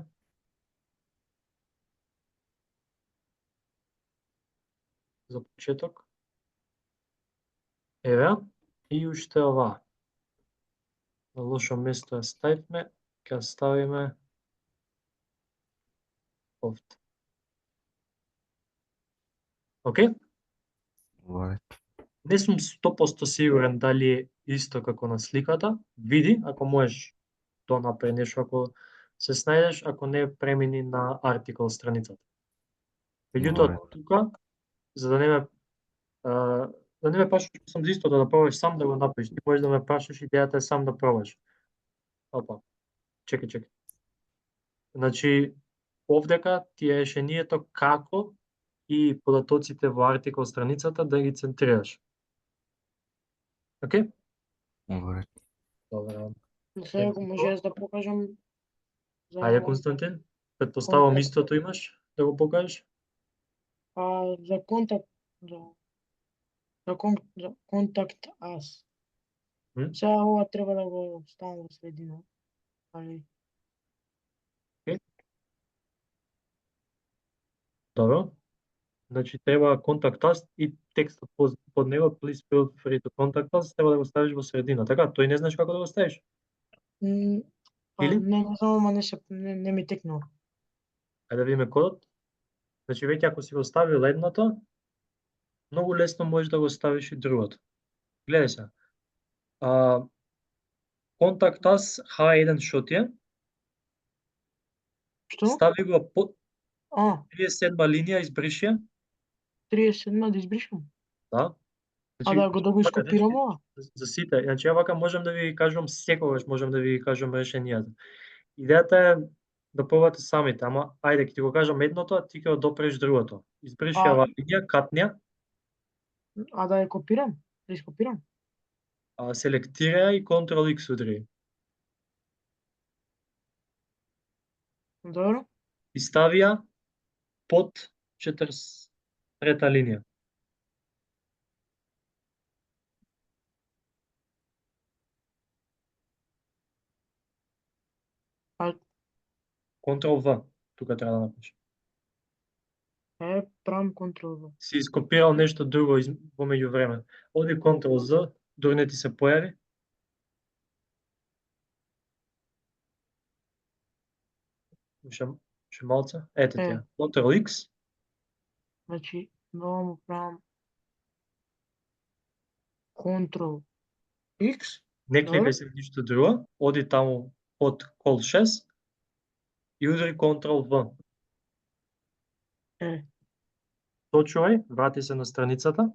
За почеток. Еве, и уште оваа. На лошо место ја ставивме, ќе ја ставиме овде. Океј? Alright. Не сум 100% сигурен дали е исто како на сликата. Види, ако можеш да напреднеш, ако се снајдеш, ако не премини на артикл страницата. Меѓутоа, Alright. тука, за да не ме прашаш, сам за истото да пробаш сам да го направиш. Ти можеш да ме прашаш, идејата е сам да пробаш. Чекај. Значи, овдека ти е решението како и податоците во артикл страницата да ги центрираш. Океј? Alright. Добре. Сега ако може јас да покажам за Ајде, Константин, предпоставам истото имаш да го покажеш. за контакт за контакт ас. Сега ова треба да го ставам во средина. Али Добро. Значи треба контакт us и текстот под него please feel free to contact us треба да го ставиш во средина. Така, тој не знаеш како да го ставиш? Или? не знам, ама не ми текнува. Ајде да видиме кодот. Значи веќе ако си го ставил едното, многу лесно можеш да го ставиш и другото. Гледај се. Контакт us H1 што ти е? Што? Стави го под 37 линија, избриши ја. 37 да избришам? Да. Да го скопирам ова? За сите. Значи ја вака можам да ви кажувам секогаш, можам да ви кажувам решенијата. Идејата е да пробате самите, ама ајде ќе ти го кажам едното, а ти ќе го допреш другото. Избриши оваа линија, катни ја. Да ја копирам? Да ископирам? Селектирај и Ctrl X удри. Добро. И стави ја под 43-та линија. Ctrl V, тука треба да напишеш. Правам Ctrl V. Си ископирал нешто друго во меѓувреме. Оди Ctrl Z, дури не ти се појави. Ше малце. Ете ти ја. Ctrl X. Значи, ново му правам Ctrl X. Не кликај се ништо друго. Оди таму под Call 6 и удри Ctrl V. Точувај, врати се на страницата.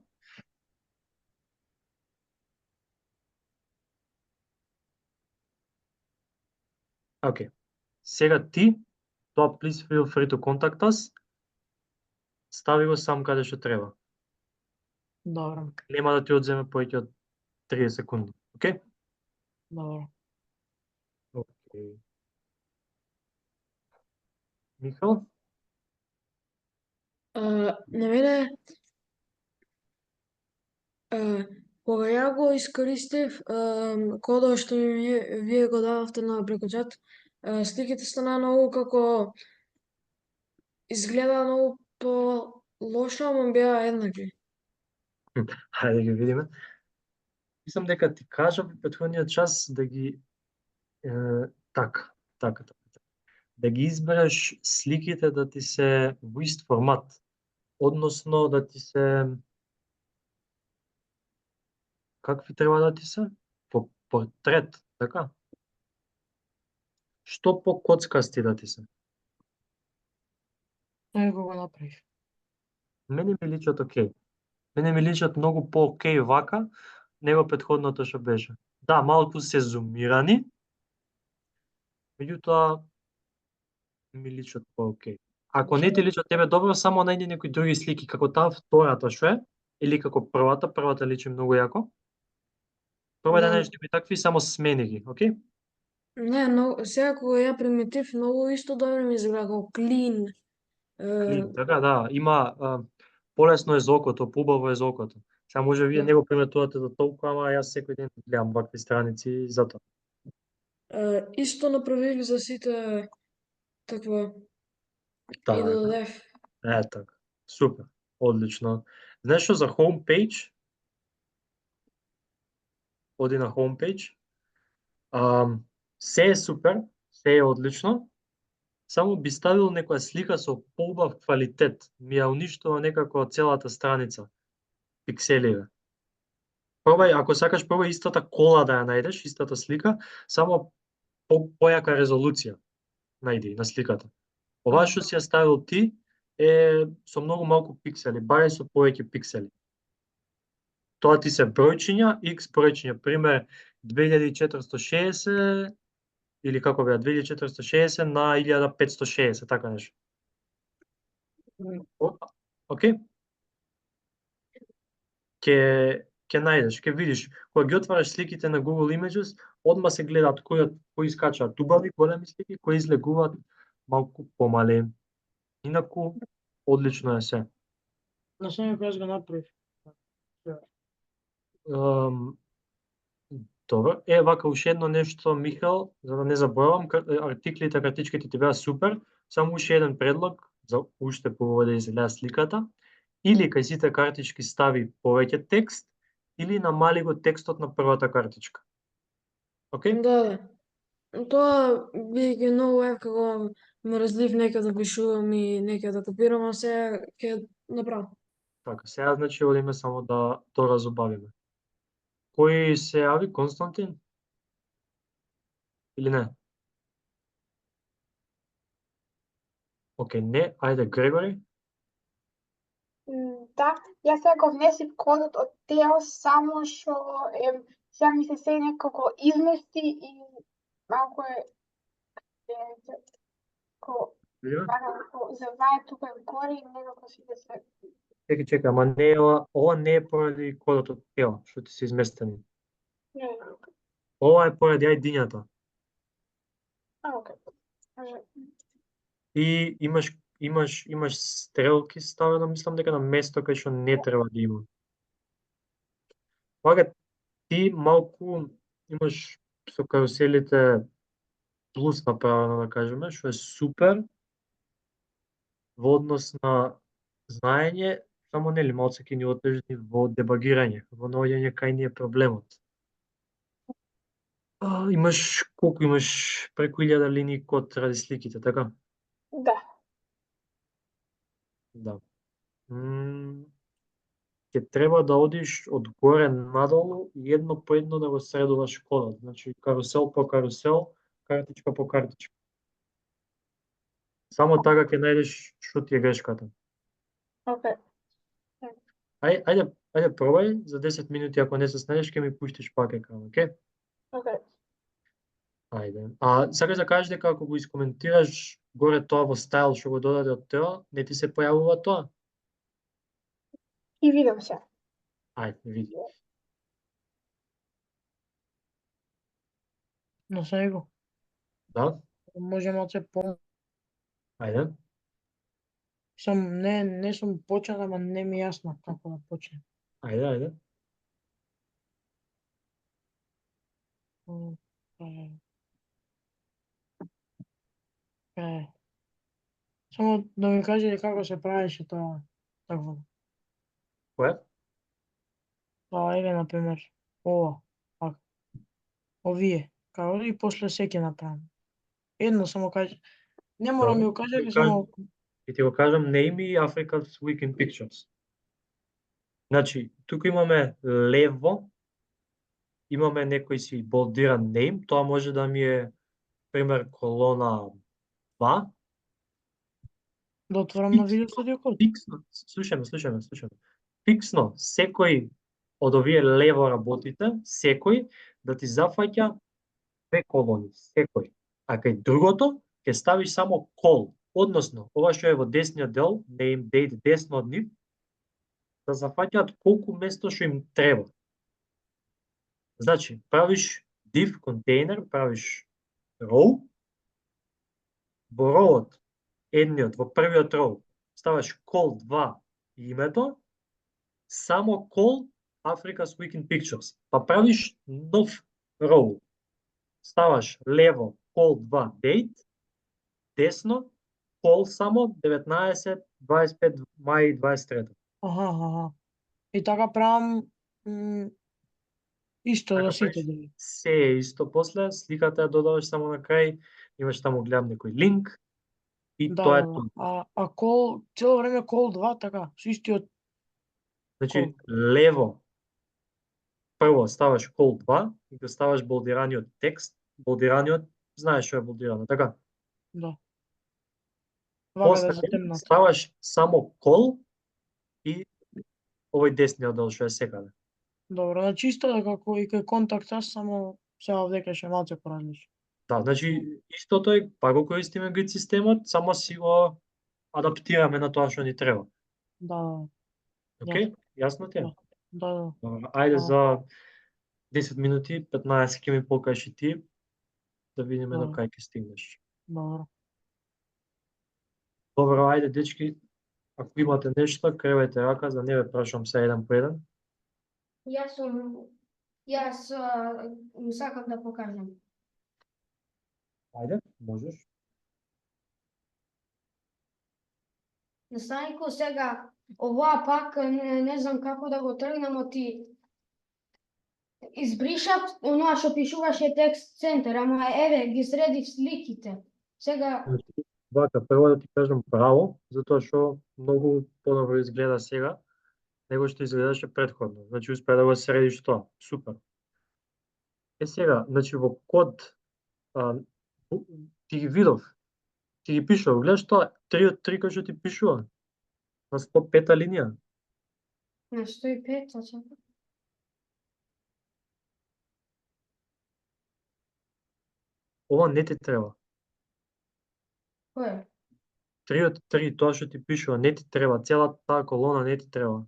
Океј. Сега ти, тоа please feel free to contact us, стави го сам каде што треба. Добро. Нема да ти одземе повеќе од 30 секунди. Океј? Добро. Океј. Михал? На мене, кога ја го искористив кодот што вие го дадовте на преку чат, сликите стана многу како изгледа многу по-лошо, ама беа еднакви. Хајде ги видиме. Мислам дека ти кажав претходниот час да ги така. Да ги избереш сликите да ти се во ист формат, односно да ти се какви треба да ти се? По портрет, така? што по-коцкасти да ти се. Него го направив. Мене ми личат окей. Мене ми личат многу по-окей вака, него претходното што беше. Да, малку се зумирани, меѓутоа ми личат по-окей. Ако не ти личат тебе добро, само најди некои други слики, како таа втората што е, или како првата личи многу јако. Пробај да Да. најдеш некои такви, само смени ги, окей? Не, но сега кога ја примитив, многу исто добро ми изгледа како клин. Клин, така да, има полесно е за окото, поубаво е за окото. Сега може вие Да. не го приметувате до толку, ама јас секој ден гледам вакви страници затоа. Исто направив за сите таква и Така. додадев. Така. Супер. Одлично. Знаеш што за homepage? Оди на homepage. Се е супер, се е одлично. Само би ставил некоја слика со поубав квалитет. Ми ја уништува некако целата страница. Пикселиве. Пробај, ако сакаш, пробај истата кола да ја најдеш, истата слика, само појака резолуција најди на сликата. Ова што си ја ставил ти е со многу малку пиксели, барем со повеќе пиксели. Тоа ти се бројчиња, X бројчиња, пример 2460 или како беа 2460 на 1560, така нешто. Океј? Ќе најдеш, ќе видиш, кога ги отвараш сликите на Google Images, одма се гледаат кои искачаат убави, големи слики, кои излегуваат малку помали. Инаку, одлично е се. На самиот јас го направив. Добро. Вака уште едно нешто, Михаел, за да не заборавам, артиклите, кратичките ти беа супер, само уште еден предлог, за уште побаво да изгледа сликата, или кај сите картички стави повеќе текст, или намали го текстот на првата картичка. Океј? Да. Тоа бидејќи многу е како мрзлив нека да пишувам и нека да копирам, а сега ќе направам. Така, сега значи одиме само да тоа разубавиме. Кој се јави? Константин? Или не? Океј, не. Ајде, Грегори? Да, јас сега го внесив кодот од Тео, само што сега ми се некако измести и малку е заваe тука горе и некако си да се... Чекај, ама не е ова не е поради кодот од Тео, што ти се изместени. Не, Ова е поради ID-њата. окей. И имаш стрелки ставено, мислам дека на место кај што не треба да има. Вака ти малку имаш со каруселите плюс направено, да кажеме, што е супер во однос на знаење, само нели малце ќе ни отежни во дебагирање, во наоѓање кај ни е проблемот. Имаш колку имаш преку 1000 линии код ради сликите, така? Да. Да. Ќе треба да одиш од горе надолу и едно по едно да го средуваш кодот. Значи карусел по карусел, картичка по картичка. Само така ќе најдеш што ти е грешката. Океј. Ајде пробај за 10 минути, ако не се снајдеш ќе ми пуштиш пак екран, океј? Океј. Ајде. Сакаш да кажеш дека ако го искоментираш горе тоа во стайл што го додаде од Тео, не ти се појавува тоа? И видам се. Ајде, види. На сега. Да? Може малце по... Ајде. Не сум почнал, ама не ми е јасно како да почнем. Ајде. Само да ми кажете како се правеше тоа такво. Кое? Еве, например, ова, така. Овие, како и после се ќе направам. Едно само кажи. Не мора ми го кажете, само... И ти го кажам Name и Africa's Week in Pictures. Значи, тука имаме лево, имаме некој си болдиран name, тоа може да ми е пример колона 2, Да отворам на видео студио код. фиксно, слушајме. Фиксно, секој од овие лево работите, секој да ти зафаќа 2 колони, секој. А кај другото ќе ставиш само кол, односно, ова што е во десниот дел, name, date, десно од нив, да зафаќаат колку место што им треба. Значи, правиш div контейнер, правиш row, во роот, едниот, во првиот роу, ставаш call 2 името, само call Africa's Weekend Pictures. Па правиш нов роу. Ставаш лево call 2 date, десно call само 19, 25 мај 23. Аха. И така правам исто Така за сите правиш. дели. Се е исто после, сликата ја додаваш само на крај, имаш таму гледам некој линк и тоа е Да. тоа. А кол, цело време кол 2, така, со истиот Значи, лево прво ставаш call 2 и го ставаш болдираниот текст. Болдираниот, знаеш што е болдирано, така? да. Вака да После затемнат. ставаш само call и овој десниот дел што е секаде. Добро, значи исто е како и кај контакт ас, само сега овдека ше малце поразлично. Да, значи истото е, па го користиме грид системот, само си го адаптираме на тоа што ни треба. Да. Океј? Јасно ти е? Да. Добро, ајде за 10 минути, 15 ќе ми покажеш и ти, да видиме до Да. кај ќе стигнеш. Добро. Добро, ајде дечки, ако имате нешто, кревајте рака, за да не ве прашувам се еден по еден. Јас сакам да покажам. Ајде, можеш. Настанико сега, ова пак не знам како да го тргнам, ти избришав оноа што пишуваше текст центар, ама еве ги средив сликите. Сега Значи, вака, прво да ти кажам браво, затоа што многу подобро изгледа сега, него што изгледаше претходно. Значи, успеа да го средиш тоа. Супер. Сега, значи во код, ти ги видов, ти ги пишував, гледаш тоа, 3 од 3 кој што ти пишува, на 105 линија. на 105, чакам. Ова не ти треба. Кој? 3 од 3, тоа што ти пишува, не ти треба, целата таа колона не ти треба.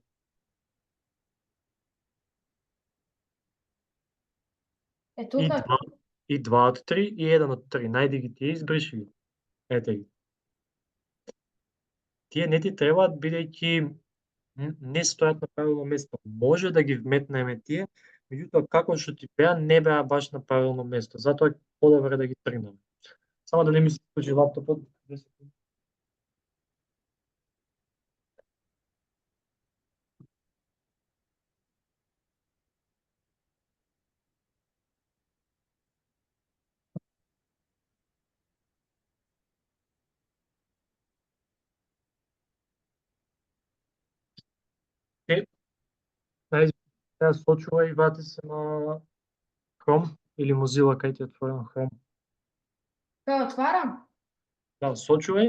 Е И тука 2 од 3 и 1 од 3. Најди ги тие, избриши ги. Ете ги. Тие не ти требаат бидејќи не стојат на правилно место. Може да ги вметнеме тие, меѓутоа како што ти беа, не беа баш на правилно место. Затоа е подобро да ги тргнеме. Само да не ми се случи лаптопот. Сега сочувај и врати се на Chrome или Mozilla кај ти отворен Chrome. Кај отварам? Да, сочувај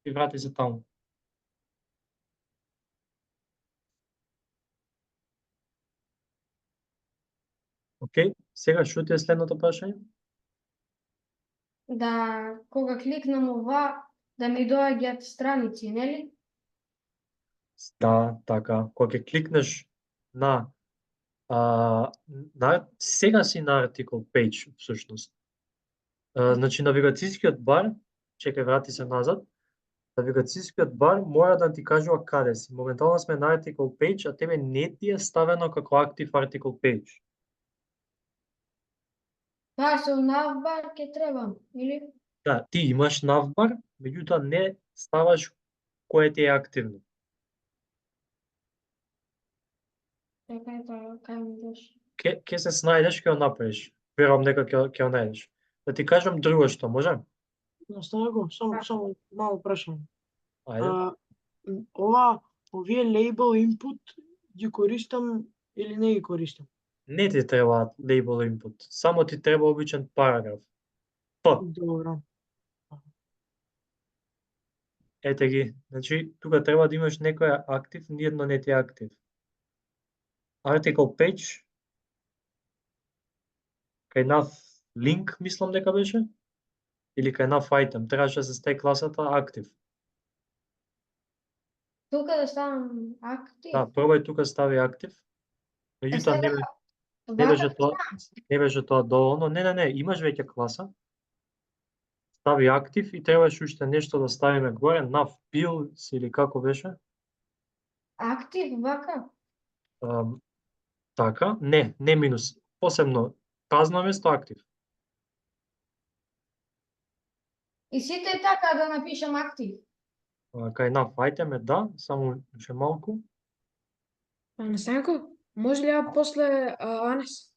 и врати се таму. Океј, сега што ти е следното прашање? Да, кога кликнам ова, да ми доаѓаат страници, нели? Да, така, кога ќе кликнеш на сега си на article page, всушност. Значи, навигацијскиот бар, чекај, врати се назад, навигацијскиот бар мора да ти кажува каде си. Моментално сме на article page, а тебе не ти е ставено како active article page. Таа се навбар ќе требам, или? Да, ти имаш навбар, меѓутоа не ставаш кое ти е активно. Чекај тоа, кај ми идеш? Ке се снајдеш, ќе го направиш. Верувам дека ќе го најдеш. Да ти кажам друго што, може? Настави го, само мало прашање. Ајде. Овие label input ги користам или не ги користам? Не ти треба label input, само ти треба обичен параграф. П. Добро. Ете ги. Значи, тука треба да имаш некој актив, ниедно не ти е актив. Article page, кај nav link, мислам дека беше, или кај nav item, требаше да се стаи класата актив. Тука да ставам актив. Да, пробај тука стави актив. Меѓутоа сега, не беше вака тоа, не беше тоа доволно. Не, имаш веќе класа. Стави актив и требаше уште нешто да ставиме горе, nav pills или како беше. актив, вака. Така, не минус, посебно празно место актив. И сите така да напишам актив. Кај nav item да, само уште малку. Настанко, може ли ја после Анес?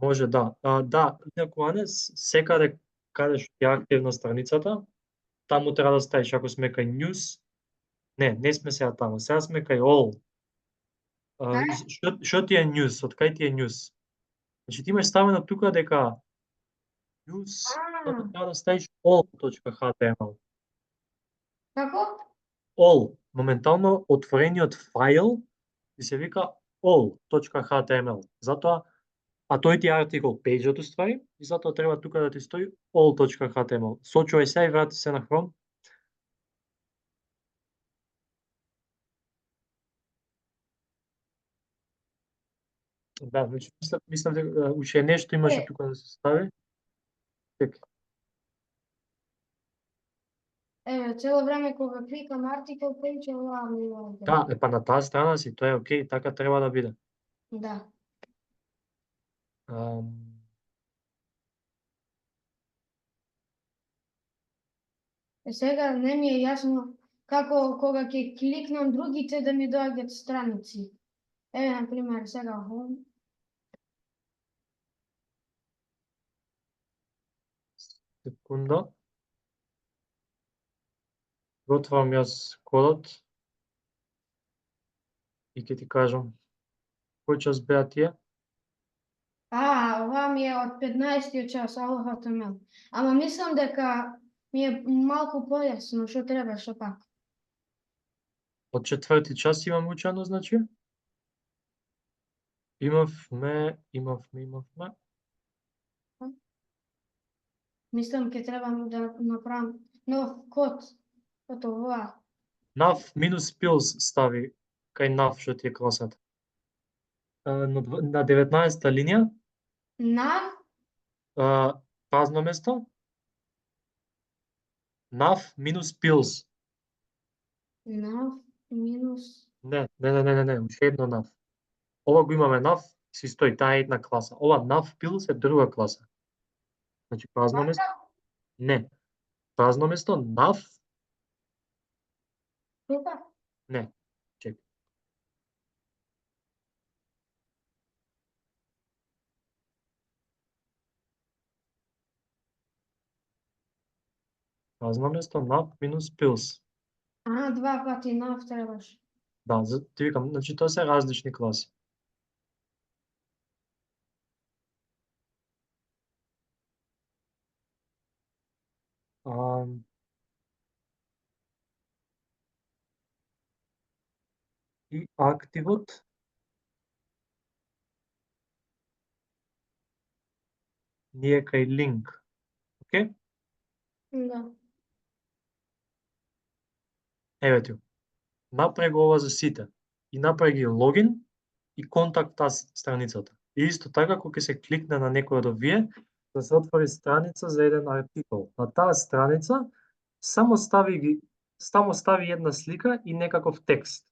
Може да. Да, инаку Анес, секаде каде што е активна страницата, таму треба да ставиш, ако сме кај news. Не сме сега таму, сега сме кај all. Што ти е news? Од кај ти е news? Значи ти имаш ставено тука дека news, затоа треба да ставиш all.html. Како? All, моментално отворениот файл и се вика all.html. Затоа, а тој ти е article page-от уствари, и затоа треба тука да ти стои all.html. Сочувај се и врати се на Chrome. Да, значи мислам дека уште нешто имаше тука да се стави. Чекај. Еве, цело време кога кликам article page, ова ми овде. Да, па на таа страна си, тоа е окей, така треба да биде. Да. Сега не ми е јасно како кога ќе кликнам другите да ми доаѓат страници. Еве, на пример, сега home. Секунда. Готвам јас кодот и ќе ти кажам кој час беа тие. Ова ми е од 15 час, HTML. Ама мислам дека ми е малку појасно што требаше пак. Од 4 час имам учено, значи? Имавме. Мислам ќе треба да направам нов код. Ото ова. Nav минус pills стави кај nav што ти е класата. На 19-та линија, Nav празно место. Nav минус pills. Nav минус. Не, уште едно nav. Ова го имаме nav, си стои, таа е една класа. Ова nav pills е друга класа. Значи празно место. Не. Празно место nav. Тука? Не. Чекај. Празно место nav минус pills. Два пати nav требаш. Да, ти викам, значи тоа се различни класи. И активот ни е кај link. Океј? Да. Еве ти. Направи го ова за сите. И направи ги логин и контакт ас страницата. И исто така, кога ќе се кликне на некој од овие, да се отвори страница за еден артикол. На таа страница само стави една слика и некаков текст.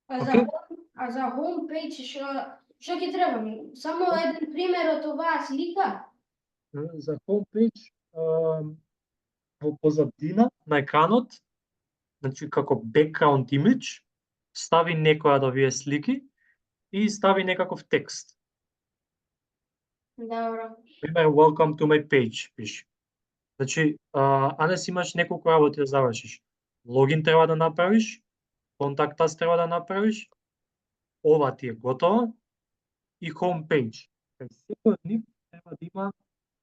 Океј? А за homepage што ќе треба? Само еден пример од оваа слика? За homepage во позадина на екранот, значи како background image, стави некоја од овие слики и стави некаков текст. Добро. Пример, welcome to my page, пише. Значи, Анес имаш неколку работи да завршиш. Логин треба да направиш, контакт ас треба да направиш, ова ти е готово и homepage. Кај секој од нив треба да има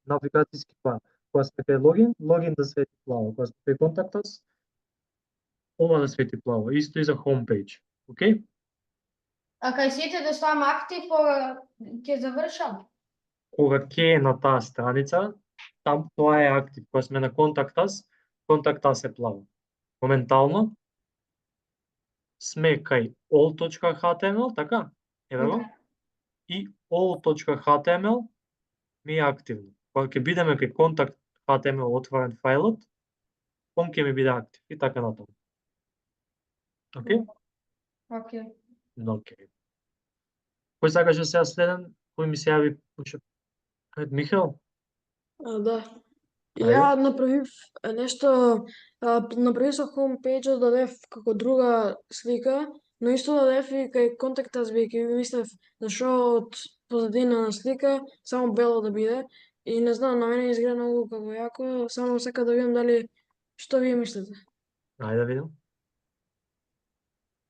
навигацијски бар. Кога сме кај логин да свети плаво. Кога сме кај контактас, ова да свети плаво. Исто и за homepage. Океј? А кај сите да ставам актив, кога ќе завршам? Кога ќе е на таа страница, там тоа е актив. Кога сме на контактас е плаво. Моментално сме кај all.html, така? Еве го. И all.html ми е активно. Кога ќе бидеме кај контакт HTML отворен фајлот, он ќе ми биде актив и така натаму. Океј? Океј. Океј. Кој сакаше сега следен? Кој ми се јави? Ајде, Михаел? Да. Ајде. Ја направив нешто, направив со homepage да дадев како друга слика, но исто дадев и кај контактас бидејќи мислев зашо од позадина на слика само бело да биде и не знам, на мене изгледа многу како јако, само сака да видам дали што вие мислите. Ајде да видам.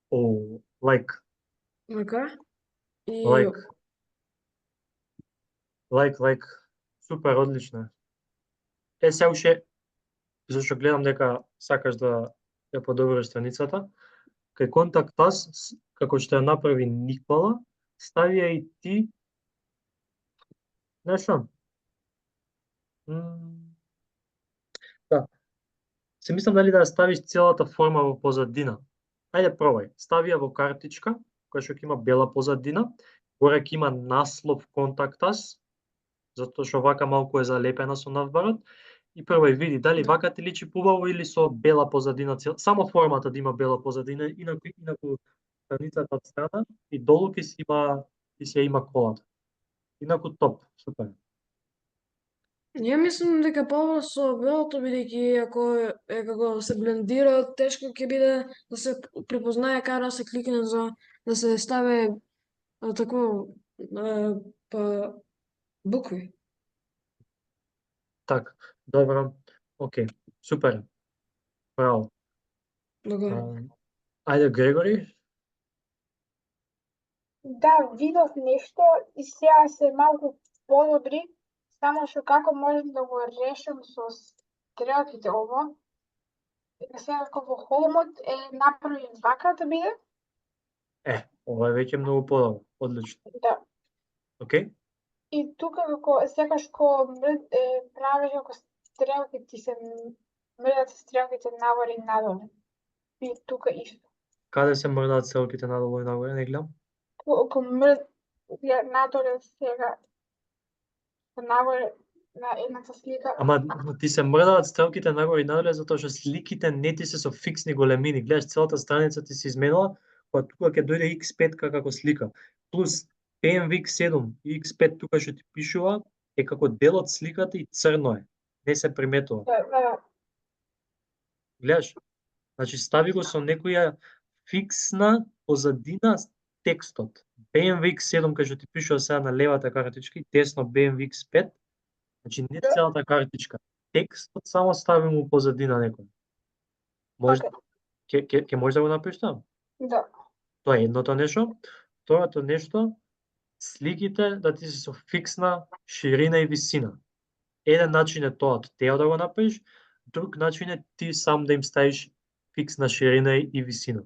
О, лайк. Така? И Лайк. Супер, одлично е. Се уште, зашто гледам дека сакаш да ја подобриш страницата, кај контакт ас, како што ја направи Никола, стави ја и ти нешто. Да. Се мислам дали да ја ставиш целата форма во позадина. Ајде пробај. Стави ја во картичка, која што ќе има бела позадина, горе ќе има наслов контакт ас, затоа што вака малку е залепена со навбарот, и пробај види дали вака ти личи побаво или со бела позадина, само формата да има бела позадина, инаку страницата од страна и долу ќе се има колата. Инаку топ, супер. Ја мислам дека побаво со белото, бидејќи ако е како се блендира, тешко ќе биде да се препознае каде да се кликне за да се стави такво па букви. Така, добро, океј, супер, браво. Благодарам. Ајде, Грегори? Да, видов нешто и сега се малку подобри, само што како можам да го решам со стрелките ово. Сега како во холмот е направен вака да биде. Ова е веќе многу подобро, одлично. Да. Океј? И тука како секаш правиш како стрелки ти се мрдат стрелките нагоре и надоле. И тука исто. Каде се мрдаат стрелките надолу и нагоре, не гледам? Ако надоле сега нагоре на едната слика. Ама ти се мрдаат стрелките нагоре и надоле затоа што сликите не ти се со фиксни големини. Гледаш, целата страница ти се изменила, кога тука ќе дојде X5 како слика. Плюс PNV X7 и X5 тука што ти пишува е како дел од сликата и црно е. Не се приметува. Да. Гледаш? Значи стави го со некоја фиксна позадина текстот. BMW X7 кај што ти пишува сега на левата картичка и десно BMW X5. Значи не целата картичка. Текстот само стави му позадина некој. Може ќе може да го направиш тоа? Да. Тоа е едното нешто. Второто нешто, сликите да ти се со фиксна ширина и висина. Еден начин е тоа, тео да го направиш, друг начин е ти сам да им ставиш фиксна ширина и висина.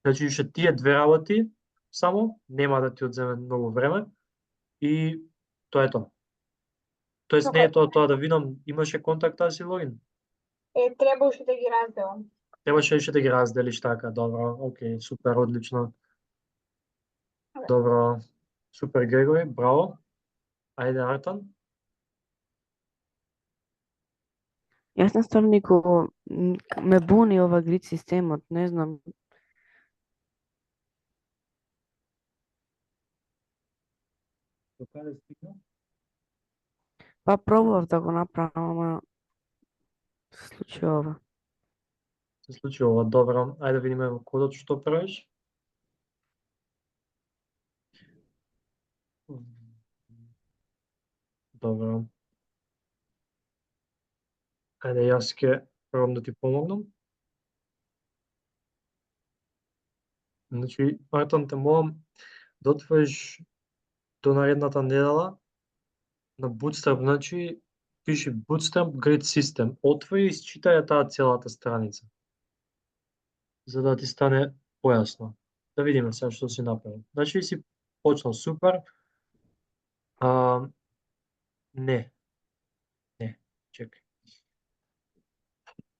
Значи уште тие две работи само нема да ти одземе многу време и тоа е тоа. Тоест не е тоа да видам имаше контакт аси логин. Требаше да ги разделам. Требаше уште да ги разделиш така, добро, океј, супер, одлично. Добро, супер Грегори, браво. Ајде Артан. Јас наставнико ме буни ова грид системот, не знам. До каде стигна? Па пробував да го направам, ама се случи ова. Се случи ова, добро. Ајде да видиме во кодот што правиш. Добро. Ајде јас ќе пробам да ти помогнам. Значи, Артан, те молам да отвориш до наредната недела на Bootstrap, значи пиши Bootstrap Grid System. Отвори и изчитай ја таа целата страница. За да ти стане појасно. Да видиме сега што си направил. Значи си почнал супер. Не. Не, чекај.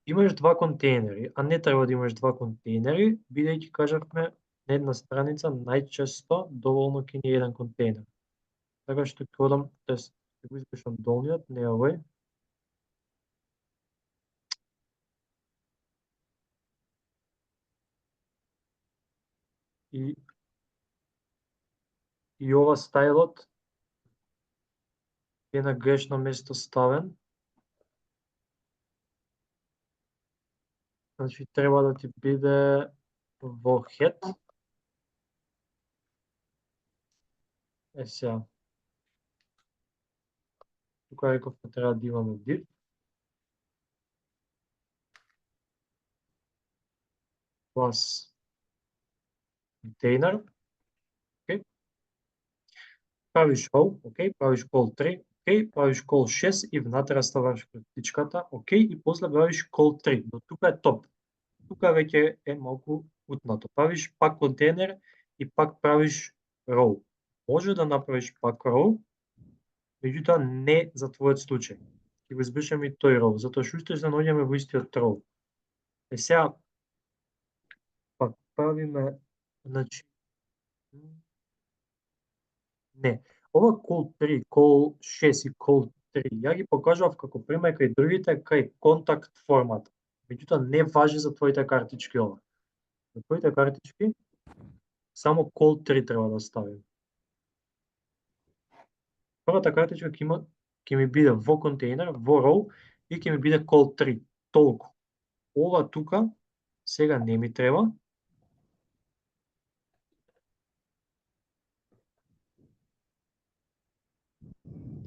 Имаш два контейнери, а не треба да имаш два контейнери, бидејќи кажавме на една страница најчесто доволно ќе ни е еден контейнер. Така што ќе одам, тоест ќе го испишам долниот, не овој. И ова стајлот е на грешно место ставен. Значи треба да ти биде во head. Сега. Тука рековме треба да имаме div. Plus container. Okay. Правиш row, окей, правиш call 3, окей, правиш call 6 и внатре ставаш критичката, окей, и после правиш call 3. До тука е топ. Тука веќе е малку утнато. Правиш пак контейнер и пак правиш row. Може да направиш пак row, меѓутоа не за твојот случај. Ќе го избришам и тој row, затоа што уште се наоѓаме во истиот row. Сега пак правиме, значи не. Ова call 3, call 6 и call 3, ја ги покажав како пример кај другите, кај контакт формат. Меѓутоа не важи за твоите картички ова. За твоите картички само call 3 треба да ставим. Првата картичка ќе ми биде во контейнер, во row и ќе ми биде call 3. Толку. Ова тука сега не ми треба.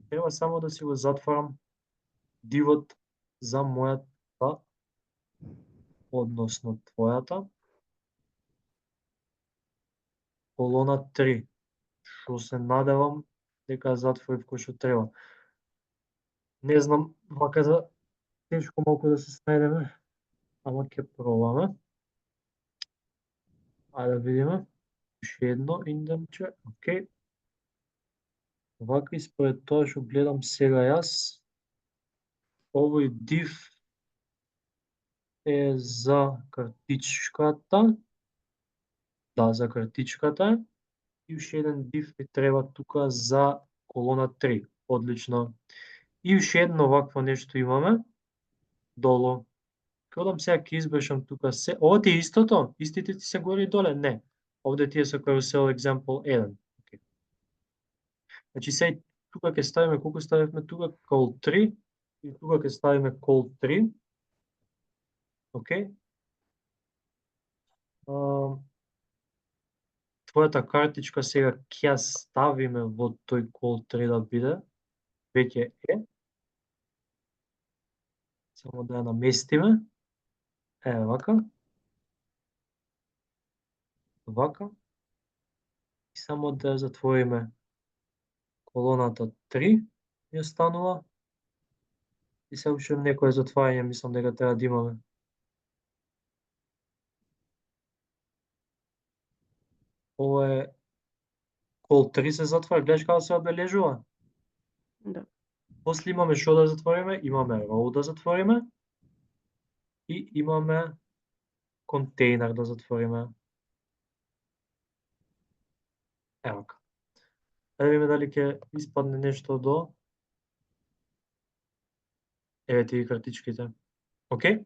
Треба само да си го затворам дивот за мојата, односно твојата колона 3. Што се надевам дека затворив кој што треба. Не знам, вака тешко малку да се снајдеме, ама ќе пробаме. Ајде да видиме. Уште едно инденче, окей. Вака и според тоа што гледам сега јас, овој div е за картичката. Да, за картичката. И уште еден div ми треба тука за колона 3. Одлично. И уште едно вакво нешто имаме долу. Кодам сега ќе избешам тука се. Ова ти е истото? Истите ти се горе и доле? Не. Овде ти е со carousel example 1. Okay. Значи сега тука ќе ставиме, колку ставивме тука? Call 3. И тука ќе ставиме call 3. Окей. Твојата картичка сега ќе ставиме во тој call 3 да биде. Веќе е. Само да ја наместиме. Еве вака. Вака. И само да ја затвориме колоната 3 ја станува. И се уште некое затварање, мислам дека треба да имаме. Ова е call 3 се затвора, гледаш како се обележува? Да. После имаме што да затвориме, имаме row да затвориме и имаме контейнер да затвориме. Ево така. Да видиме дали ќе испадне нешто до... Еве ти картичките. Окей?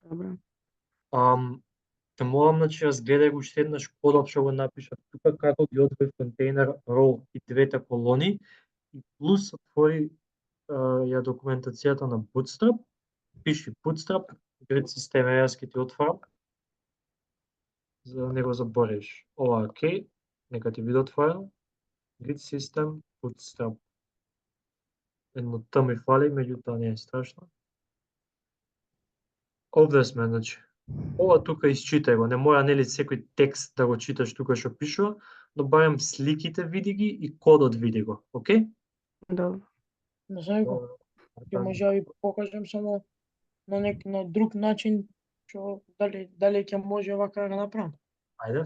Добро. Те молам, значи, разгледај го уште еднаш кодот што го напишав тука, како ги одвои контейнер, row и двете колони, и плюс отвори ја документацијата на Bootstrap, пиши Bootstrap, Grid System, јас ќе ти отворам, за да не го заборавиш. Ова е окей, нека ти биде отворено. Grid System, Bootstrap. Едно Т ми фали, меѓутоа не е страшно. Овде сме, значи. Ова тука isчитај го, не мора нели секој текст да го читаш тука што пишува, но барем сликите види ги и кодот види го, окей? Добро. Не знам како. Добро. Ќе може да ви покажам само на друг начин што дали ќе може вака да го направам. Ајде.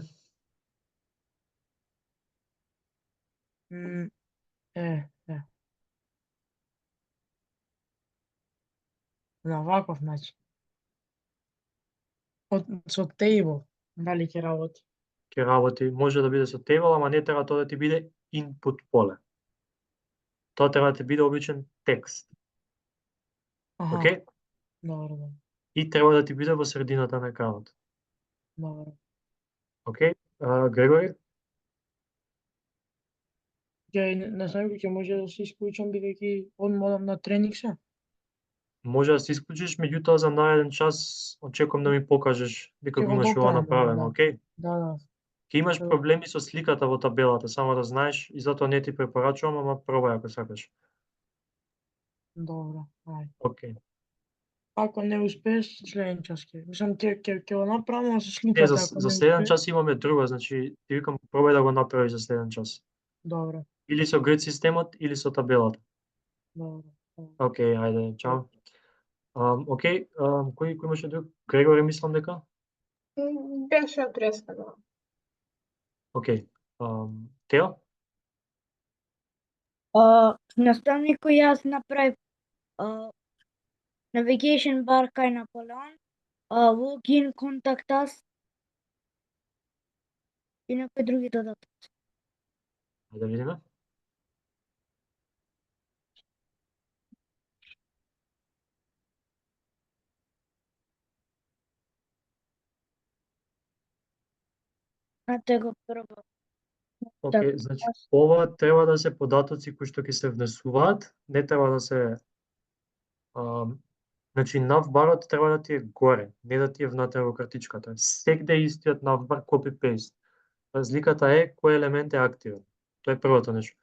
М, е. На ваков начин. Со table, дали ќе работи? Ќе работи, може да биде со table, ама не треба тоа да ти биде input поле. Тоа треба да ти биде обичен текст. Аха, Океј? добро. И треба да ти биде во средината на екранот. Добро. Океј? Грегори? Ја не знам ќе може да се исклучам бидејќи одморам на тренинг се. Може да се исклучиш, меѓутоа за нареден час очекувам да ми покажеш дека Ќе го го имаш ова доправам, направено, океј? Да. Ќе имаш Добро. проблеми со сликата во табелата, само да знаеш, и затоа не ти препорачувам, ама пробај ако сакаш. Добро, ајде. Океј. Ако не успееш, следен час мислам ќе го направам, ама со Не, сликата ако за не следен успееш. час имаме друго, значи ти викам пробај да го направиш за следен час. Добро, Или со грид системот, или со табелата. добро. Океј, ајде, чао. Океј, кој имаше друг? Грегори мислам дека? Беше одреснено. Океј. Тео? Наставнико јас направив navigation bar кај Наполеон, login, contact us и некои други додатоци. Ајде да видиме. Знаете го прво. Океј, значи ова треба да се податоци кои што ќе се внесуваат, не треба да се значи навбарот треба да ти е горе, не да ти е внатре во картичката. Сегде е истиот навбар copy paste. Разликата е кој елемент е активен. Тоа е првото нешто.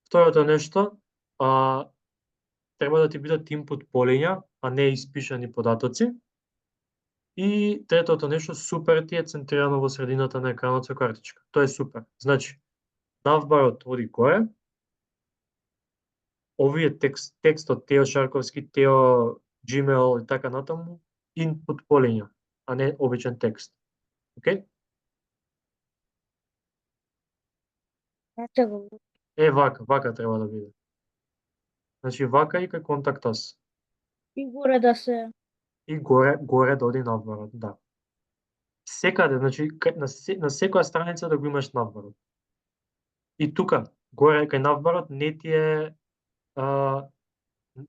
Второто нешто, треба да ти бидат input полиња, а не испишани податоци. И третото нешто, супер ти е центрирано во средината на екранот со картичка. Тоа е супер. Значи, навбарот оди горе, овие текстот, Тео Шарковски, Тео Gmail и така натаму, input полиња, а не обичен текст. Океј? Знаете го. Вака треба да биде. Значи, вака и кај контакт us. И горе да се... И горе да оди навбарот, да. Секаде, значи, на секоја страница да го имаш навбарот. И тука, горе кај навбарот, не ти е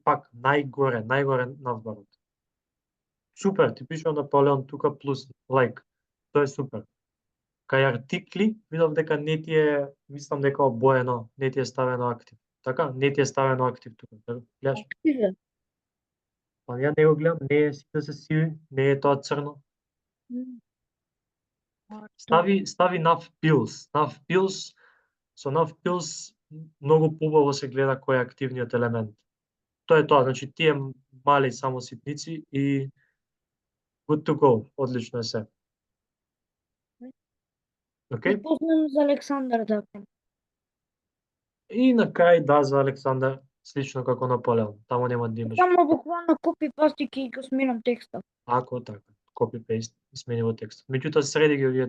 пак најгоре навбарот. Супер, ти пишува Наполеон тука плюс лайк. Тоа е супер. Кај артикли, видов дека не ти е, мислам дека обоено, не ти е ставено актив. Така? Не ти е ставено актив тука. Гледаш? Активен. Па ја не го гледам, не е сите се сиви, не е тоа црно. Стави nav pills. Со nav pills многу побаво се гледа кој е активниот елемент. Тоа е тоа, значи тие мали само ситници и good to go, одлично е се. Океј? И познам за Александар така. И на крај да за Александар, слично како Наполеон. Таму нема да имаш. Само буквално копи пасти и го сменам текста. Ако така, copy paste и смени во текст. Меѓутоа среди ги овие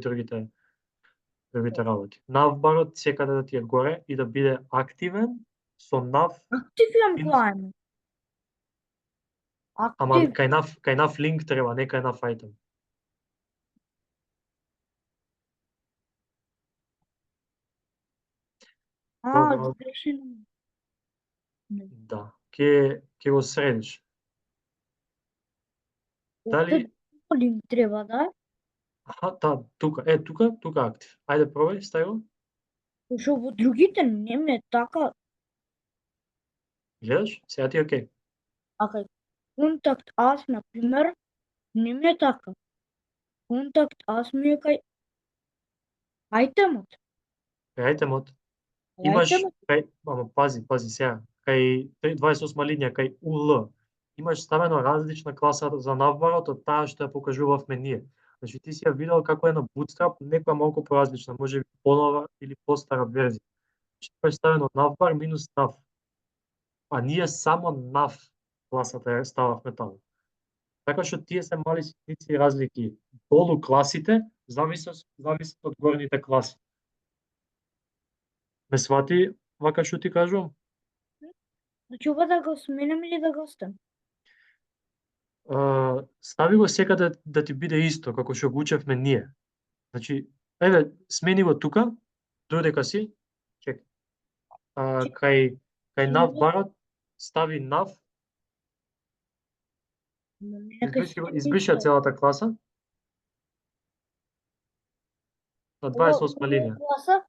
другите работи. Навбарот секаде да ти е горе и да биде активен со nav, Активен Ин- главно. ама Актив. кај nav link треба, не кај nav item. Добро. Грешено. Да, ќе го средиш. Дали Линк треба, да? аха, тука актив. Ајде пробај, стај го. Што во другите не ме така. Гледаш? Сега ти е окей. А кај контакт аз, например, не ме така. Контакт аз ми е кај ајтемот. Кај айтемот имаш ама пази сега. Кај 28 линија кај UL имаш ставено различна класа за навбарот од таа што ја покажувавме ние. Значи ти си ја видел како е на Bootstrap, некоја малку поразлична, можеби понова или постара верзија. Значи имаш ставено навбар минус nav. а ние само нав класата ја стававме таму. Така што тие се мали ситници и разлики. Долу класите зависат од горните класи. Ме свати вака што ти кажувам? Значи ова да го сменам или да го оставам? Стави го секаде да ти биде исто, како што го учевме ние. Значи, еве, смени го тука, додека си, чекай. Кај нав барот, стави нав, избриша целата класа. На 28 линија. Класа?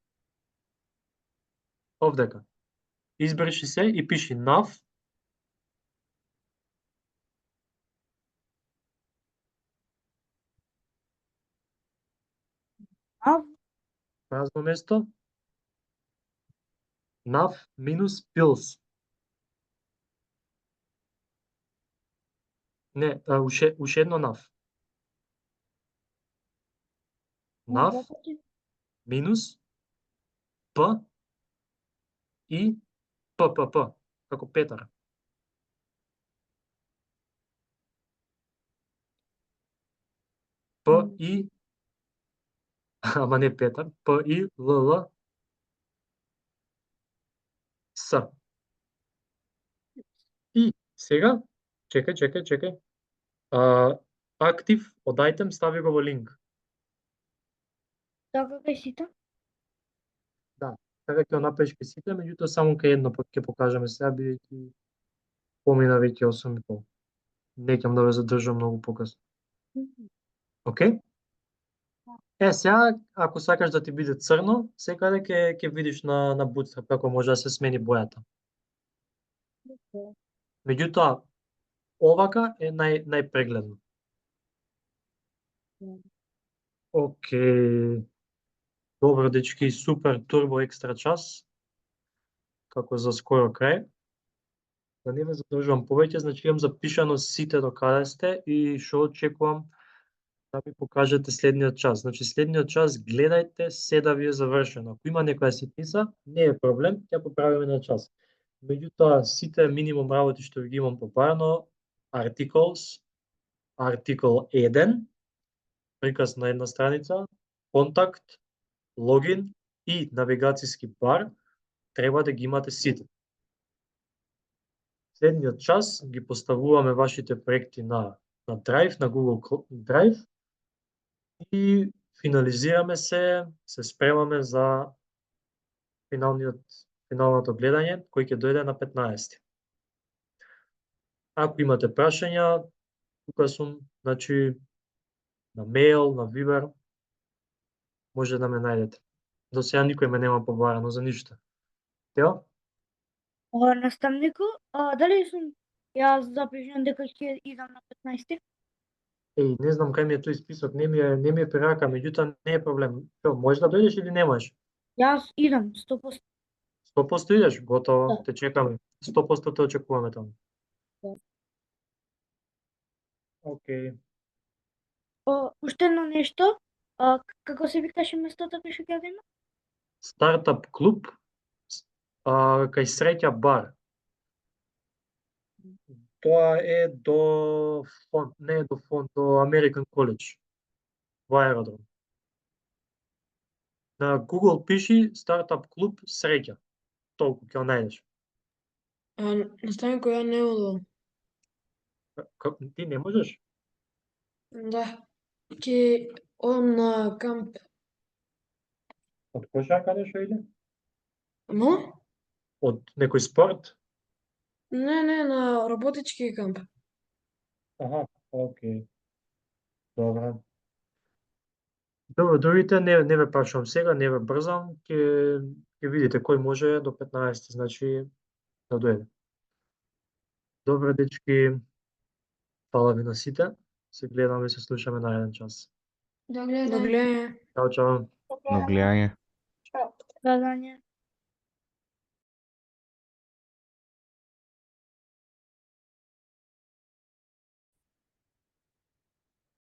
Овдека. Избриши се и пиши нав. Нав? Празно место. Нав минус пилс. Не, уште едно нав. Нав минус П и ППП, како Петар. П и ама не Петар, П и ЛЛ С. И сега, чекај. Актив од айтем стави го во линк. Така кај сите? Така ќе го направиш кај сите, меѓутоа само кај едно ќе покажеме сега, бидејќи помина веќе 8,5. Не ќе да ве задржам многу покасно. Океј? Сега, ако сакаш да ти биде црно, секаде ќе видиш на Bootstrap како може да се смени бојата. Меѓутоа, овака е најпрегледно. Океј. Добро, дечки, супер, турбо екстра час. Како за скоро крај. Да не ве задржувам повеќе, значи имам запишано сите до каде сте и што очекувам да ми покажете следниот час. Значи следниот час гледајте се да ви е завршено. Ако има некоја ситница, не е проблем, ќе поправиме на час. Меѓутоа, сите минимум работи што ги имам попарано, articles, артикол 1, приказ на една страница, контакт, логин и навигацијски бар, треба да ги имате сите. Следниот час ги поставуваме вашите проекти на Drive, на Google Drive и финализираме се спремаме за финалното гледање, кој ќе дојде на 15. Ако имате прашања, тука сум, значи, на мејл, на Viber, може да ме најдете. До сега никој ме нема побарано за ништо. Тео? Наставнику, дали сум јас запишан дека ќе идам на 15? Не знам кај ми е тој список, не ми е при рака, меѓутоа не е проблем. Што, можеш да дојдеш или не можеш? Јас идам, 100%. 100% идеш? Готово, Да. те чекаме. 100% те очекуваме таму. Да. Океј. Уште едно нешто, како се викаше местото кај што ќе одиме? Стартап клуб, кај Среќа бар. Тоа е до фонд, не е до фонд, до American College. Во аеродром. На Google пиши стартап клуб Среќа. Толку ќе го најдеш. Наставнику, ја не одам. Ти не можеш? Да. Ќе одам на камп. Од кошарка нешто иде? Ама? Од некој спорт? Не, на работички камп. Аха, океј. Добра. Добро, другите не ве прашувам сега, не ве брзам, ќе видите кој може до 15, значи да дојде. Добро, дечки, фала ви на сите. Се гледаме и се слушаме нареден час. До До гледање. гледање. Чао, чао. На гледање. Гледање.